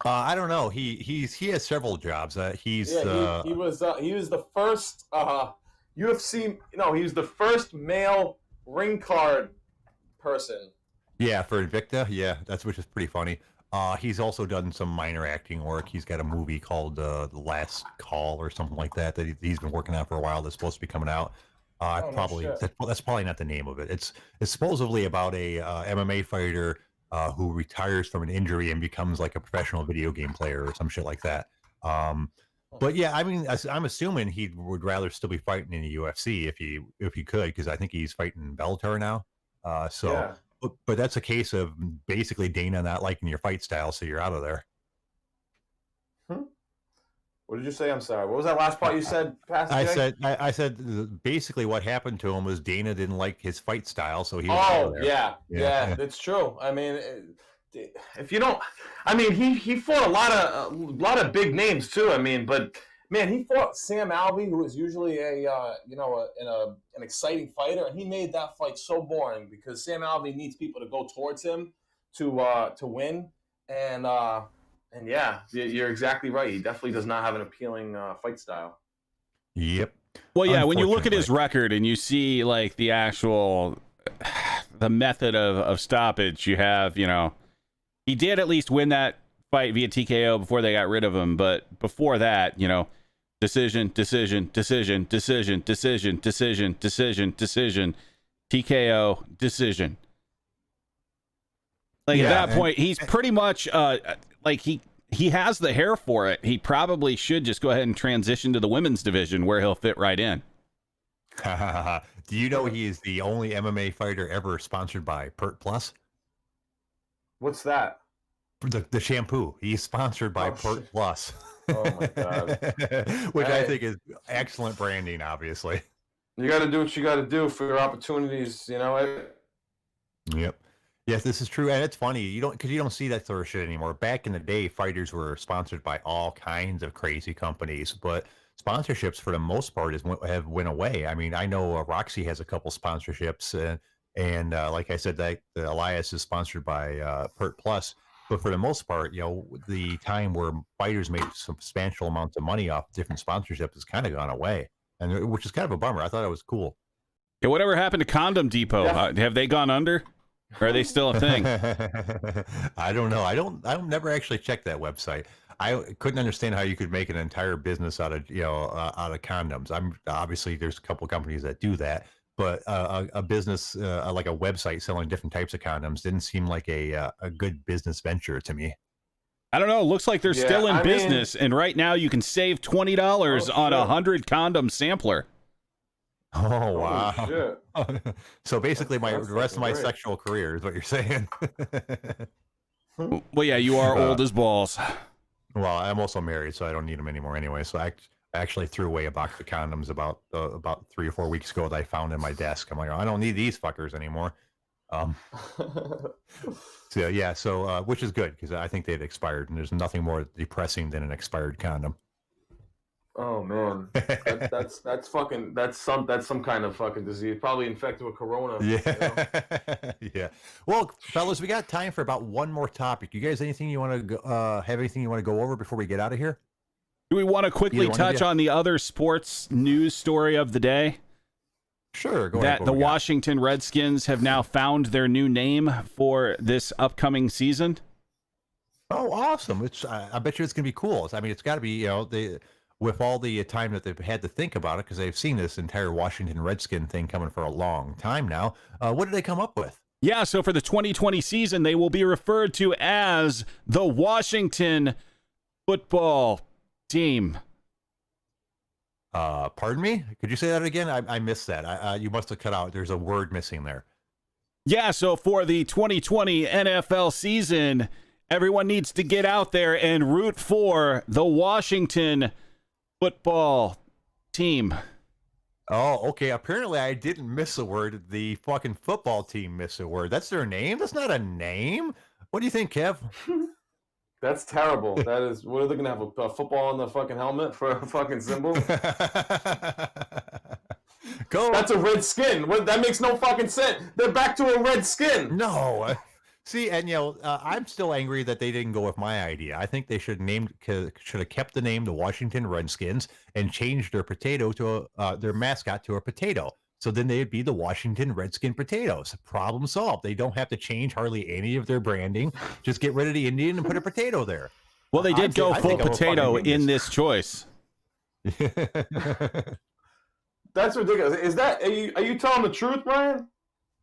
I don't know. He has several jobs. He was
the first UFC. No, he was the first male ring card person.
Yeah, for Invicta. Yeah, which is pretty funny. He's also done some minor acting work. He's got a movie called The Last Call or something like that he's been working on for a while. That's supposed to be coming out. That's probably not the name of it. It's supposedly about a MMA fighter who retires from an injury and becomes like a professional video game player or some shit like that. But yeah, I mean, I'm assuming he would rather still be fighting in the UFC if he could, because I think he's fighting Bellator now. So, but that's a case of basically Dana not liking your fight style, so you're out of there.
What did you say? I'm sorry. What was that last part you said, Pastor Jay?
I said basically what happened to him was Dana didn't like his fight style, so he was
Oh,
there.
Yeah, that's true. I mean, if you don't, I mean, he fought a lot of big names too. I mean, but man, he fought Sam Alvey, who is usually an exciting fighter, and he made that fight so boring because Sam Alvey needs people to go towards him to win, and yeah, you're exactly right. He definitely does not have an appealing fight style.
Yep.
Well, yeah, when you look at his record and you see like the actual the method of stoppage, you have, he did at least win that fight via TKO before they got rid of him, but before that, decision, TKO, decision. Like at that point, he's pretty much like he has the hair for it. He probably should just go ahead and transition to the women's division where he'll fit right in.
Do you know he is the only MMA fighter ever sponsored by Pert Plus?
What's that?
The shampoo. He's sponsored by Pert Plus.
Oh my god!
Which I think is excellent branding. Obviously,
you got to do what you got to do for your opportunities.
Yep. Yes, this is true, and it's funny because you don't see that sort of shit anymore. Back in the day, fighters were sponsored by all kinds of crazy companies, but sponsorships for the most part have went away. I mean, I know Roxy has a couple sponsorships, and like I said, the Elias is sponsored by Pert Plus. But for the most part, the time where fighters made substantial amounts of money off different sponsorships has kind of gone away, and which is kind of a bummer. I thought it was cool.
Yeah, whatever happened to Condom Depot? Have they gone under? Or are they still a thing?
I don't know. I never actually checked that website. I couldn't understand how you could make an entire business out of condoms. Obviously there's a couple companies that do that, but a business like a website selling different types of condoms didn't seem like a good business venture to me.
I don't know. It looks like they're still in business, and right now you can save $20 on a 100 condom sampler.
Oh wow!
Shit.
So basically, the rest of my sexual career is what you're saying.
Well, yeah, you are old as balls.
Well, I'm also married, so I don't need them anymore anyway. So I actually threw away a box of condoms about 3 or 4 weeks ago that I found in my desk. I'm like, I don't need these fuckers anymore. So yeah, which is good because I think they'd expired, and there's nothing more depressing than an expired condom.
Oh man, that's some kind of fucking disease. Probably infected with corona.
Yeah, yeah. Well, fellas, we got time for about one more topic. You guys, anything you want to have anything you want to go over before we get out of here?
Do we want to quickly touch on the other sports news story of the day?
Sure. Go
ahead. That the Washington Redskins have now found their new name for this upcoming season.
Oh, awesome! I bet you it's gonna be cool. I mean, it's got to be with all the time that they've had to think about it, because they've seen this entire Washington Redskin thing coming for a long time now. What did they come up with?
Yeah, so for the 2020 season, they will be referred to as the Washington Football Team.
Pardon me? Could you say that again? I missed that. You must have cut out. There's a word missing there.
Yeah, so for the 2020 NFL season, everyone needs to get out there and root for the Washington Football Team.
Oh, okay. Apparently I didn't miss a word. The fucking football team missed a word. That's their name? That's not a name. What do you think, Kev?
That's terrible. That is, what are they going to have, a football on the fucking helmet for a fucking symbol?
Go.
That's a red skin. That makes no fucking sense. They're back to a red skin.
No. See, and I'm still angry that they didn't go with my idea. I think they should have kept the name the Washington Redskins and changed their their mascot to a potato. So then they'd be the Washington Redskin Potatoes. Problem solved. They don't have to change hardly any of their branding. Just get rid of the Indian and put a potato there.
Well, they did go full potato in this choice.
That's ridiculous. Are you telling the truth, Brian?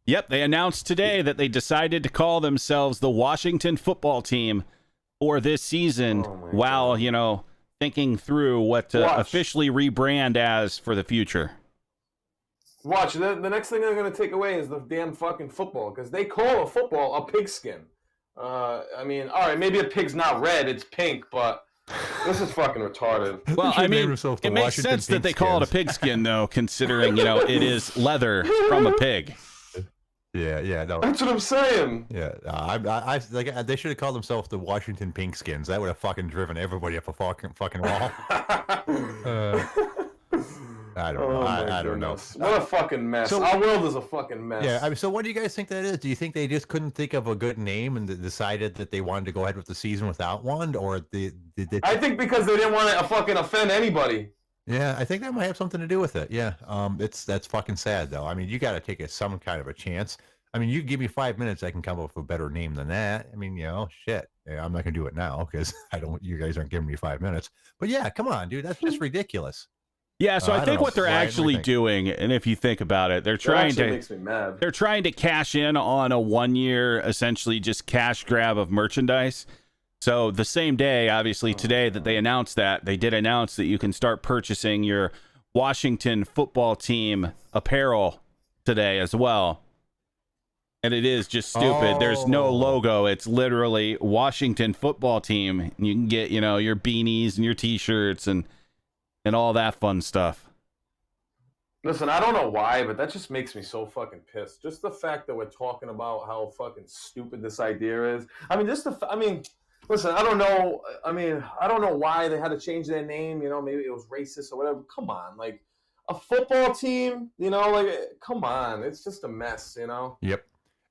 Yep, they announced today that they decided to call themselves the Washington Football Team for this season while, thinking through what to officially rebrand as for the future.
Watch, the next thing they're going to take away is the damn fucking football, because they call a football a pigskin. I mean, all right, maybe a pig's not red, it's pink, but this is fucking retarded.
Well, I mean, it makes sense that they call it a pigskin, though, considering, you know, it is leather from a pig.
Yeah, no.
That's what I'm saying.
Yeah, I like they should have called themselves the Washington Pinkskins. That would have fucking driven everybody up a fucking wall. I don't know. I don't know.
What a fucking mess.
So,
our world is a fucking mess.
Yeah. I mean, so what do you guys think that is? Do you think they just couldn't think of a good name and decided that they wanted to go ahead with the season without one, or did they?
I think because they didn't want to fucking offend anybody.
Yeah, I think that might have something to do with it. Yeah. That's fucking sad though. I mean, you got to take some kind of a chance. I mean, you give me 5 minutes, I can come up with a better name than that. I mean, you know, shit. Yeah, I'm not gonna do it now because you guys aren't giving me 5 minutes. But yeah, come on, dude. That's just ridiculous.
Yeah, so I think what they're actually doing, and if you think about it, they're trying to
makes me mad.
They're trying to cash in on a 1 year, essentially just cash grab of merchandise. So the same day, obviously today that they announced that, they did announce that you can start purchasing your Washington football team apparel today as well. And it is just stupid. There's no logo. It's literally Washington football team. And you can get, you know, your beanies and your t-shirts and all that fun stuff.
Listen, I don't know why, but that just makes me so fucking pissed. Just the fact that we're talking about how fucking stupid this idea is. I mean, listen, I don't know. I mean, I don't know why they had to change their name. You know, maybe it was racist or whatever. Come on, like a football team. You know, like come on, it's just a mess. You know.
Yep.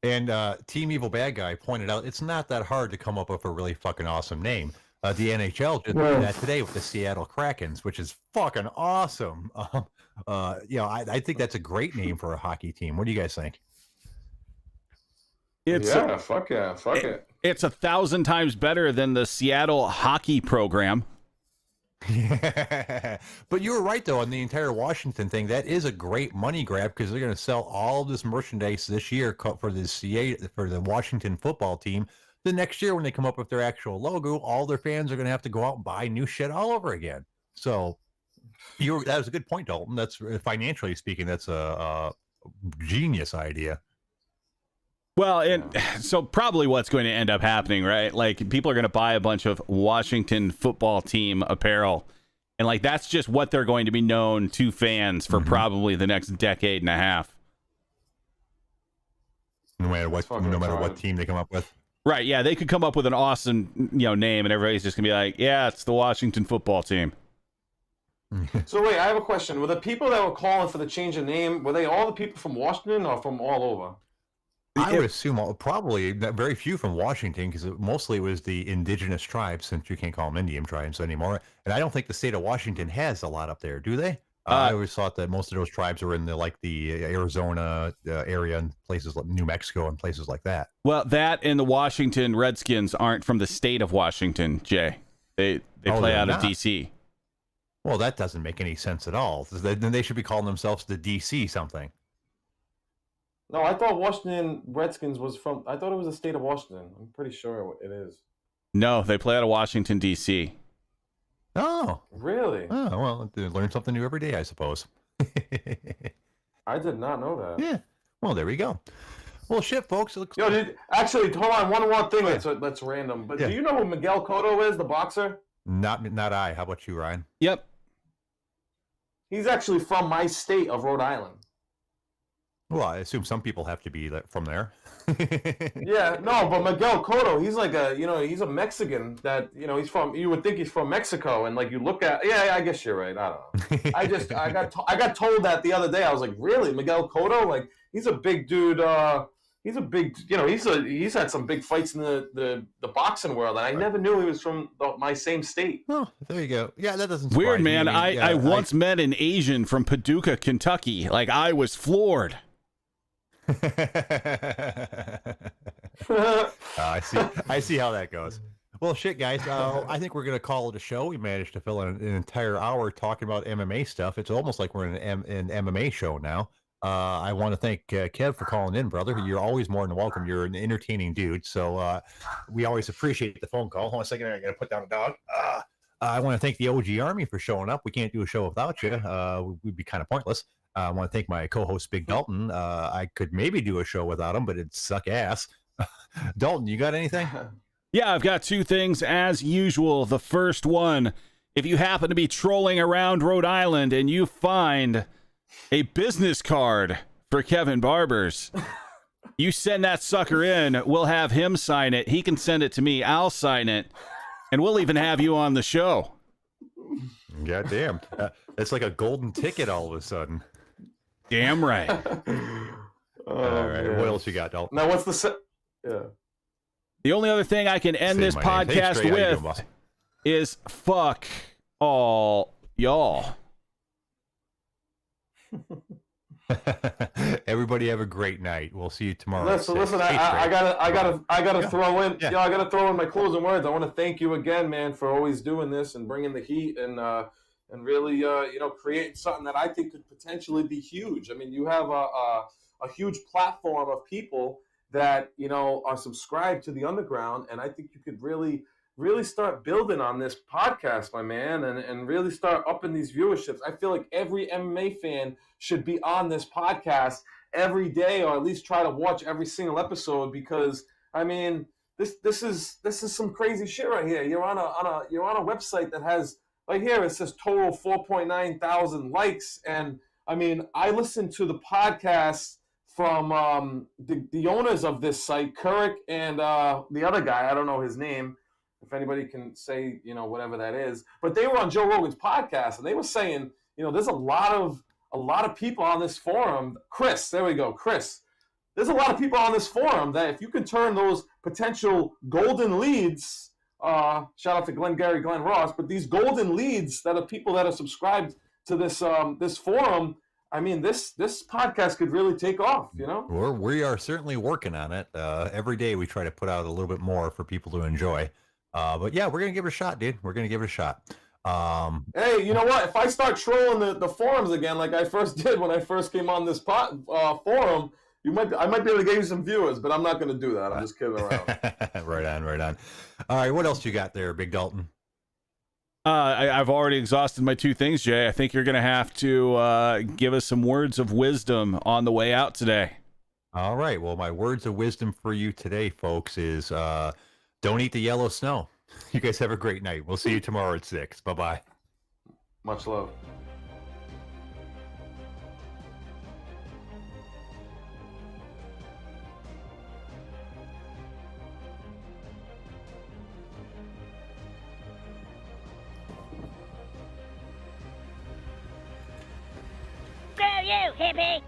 And Team Evil Bad Guy pointed out it's not that hard to come up with a really fucking awesome name. The NHL did that today with the Seattle Krakens, which is fucking awesome. You know, I think that's a great name for a hockey team. What do you guys think?
Fuck it.
It's 1,000 times better than the Seattle hockey program.
Yeah, but you were right though on the entire Washington thing. That is a great money grab because they're going to sell all this merchandise this year for the Washington football team. The next year when they come up with their actual logo, all their fans are going to have to go out and buy new shit all over again. So that was a good point, Dalton. That's financially speaking, that's a genius idea.
Well, and so probably what's going to end up happening, right? Like people are going to buy a bunch of Washington football team apparel. And like that's just what they're going to be known to fans for probably the next decade and a half.
No matter what team they come up with.
Right, yeah, they could come up with an awesome, name and everybody's just going to be like, "Yeah, it's the Washington football team."
So wait, I have a question. Were the people that were calling for the change of name, were they all the people from Washington or from all over?
I would assume probably very few from Washington because mostly it was the indigenous tribes, since you can't call them Indian tribes anymore. And I don't think the state of Washington has a lot up there, do they? I always thought that most of those tribes were in the Arizona area and places like New Mexico and places like that.
Well, that and the Washington Redskins aren't from the state of Washington, Jay. They play out of D.C.
Well, that doesn't make any sense at all. Then they should be calling themselves the D.C. something.
No, I thought Washington Redskins was from... I thought it was the state of Washington. I'm pretty sure it is.
No, they play out of Washington, D.C.
Oh.
Really?
Oh, well, learn something new every day, I suppose.
I did not know that.
Yeah. Well, there we go. Well, shit, folks. It looks
actually, hold on. One more thing that's random. But do you know who Miguel Cotto is, the boxer?
Not I. How about you, Ryan?
Yep.
He's actually from my state of Rhode Island.
Well, I assume some people have to be from there.
Yeah, no, but Miguel Cotto, he's like he's a Mexican that, he's from, you would think he's from Mexico, and like you look at, I guess you're right, I don't know. I got told that the other day. I was like, really, Miguel Cotto? Like, he's a big dude, he's a big, he's had some big fights in the boxing world, and I never knew he was from my same state.
Oh, there you go. Yeah, that doesn't
weird, man.
me.
I once met an Asian from Paducah, Kentucky. Like, I was floored.
I see how that goes. Well, shit, guys. I think we're gonna call it a show. We managed to fill in an entire hour talking about MMA stuff. It's almost like we're in an MMA show now. I want to thank Kev for calling in, brother. You're always more than welcome. You're an entertaining dude, so we always appreciate the phone call. Hold on a second, I gotta put down a dog. I want to thank the OG Army for showing up. We can't do a show without you. We'd be kind of pointless. I want to thank my co-host Big Dalton. I could maybe do a show without him, but it'd suck ass. Dalton, you got anything?
Yeah, I've got two things as usual. The first one, if you happen to be trolling around Rhode Island and you find a business card for Kevin Barbers, you send that sucker in, we'll have him sign it. He can send it to me, I'll sign it, and we'll even have you on the show.
God damn. It's like a golden ticket all of a sudden.
Damn right.
All right,
man.
what else you got, Dalton?
Now, what's the yeah?
The only other thing I can end
Say
this
my name. Hey,
podcast
Trey, how you doing,
with
boss?
is fuck all y'all.
Everybody have a great night. We'll see you tomorrow. at
Listen,
6.
listen.
Hey,
I
Trey.
gotta throw in.
Yeah.
Yeah, I gotta throw in my closing words. I want to thank you again, man, for always doing this and bringing the heat and really, creating something that I think could potentially be huge. I mean, you have a huge platform of people that are subscribed to the Underground, and I think you could really start building on this podcast, my man, and really start upping these viewerships. I feel like every MMA fan should be on this podcast every day, or at least try to watch every single episode, because I mean, this is some crazy shit right here. You're on a website that has, right here it says total 4.9 thousand likes, and I mean, I listened to the podcast from the owners of this site, Kurek, and the other guy, I don't know his name, if anybody can say, whatever that is, but they were on Joe Rogan's podcast, and they were saying, there's a lot of people on this forum. Chris, there we go, Chris. There's a lot of people on this forum that if you can turn those potential golden leads, shout out to Glenn Ross, but these golden leads that are people that are subscribed to this forum, I mean, this podcast could really take off,
We are certainly working on it. Every day we try to put out a little bit more for people to enjoy. But yeah, we're going to give it a shot, dude. We're going to give it a shot.
Hey, you know what? If I start trolling the forums again, like I first did when I first came on this forum, I might be able to give you some viewers, but I'm not going to do that. I'm just kidding around.
Right on. All right, what else you got there, Big Dalton?
I've already exhausted my two things, Jay. I think you're going to have to give us some words of wisdom on the way out today.
All right. Well, my words of wisdom for you today, folks, is don't eat the yellow snow. You guys have a great night. We'll see you tomorrow at 6. Bye-bye.
Much love.
Screw you, hippie!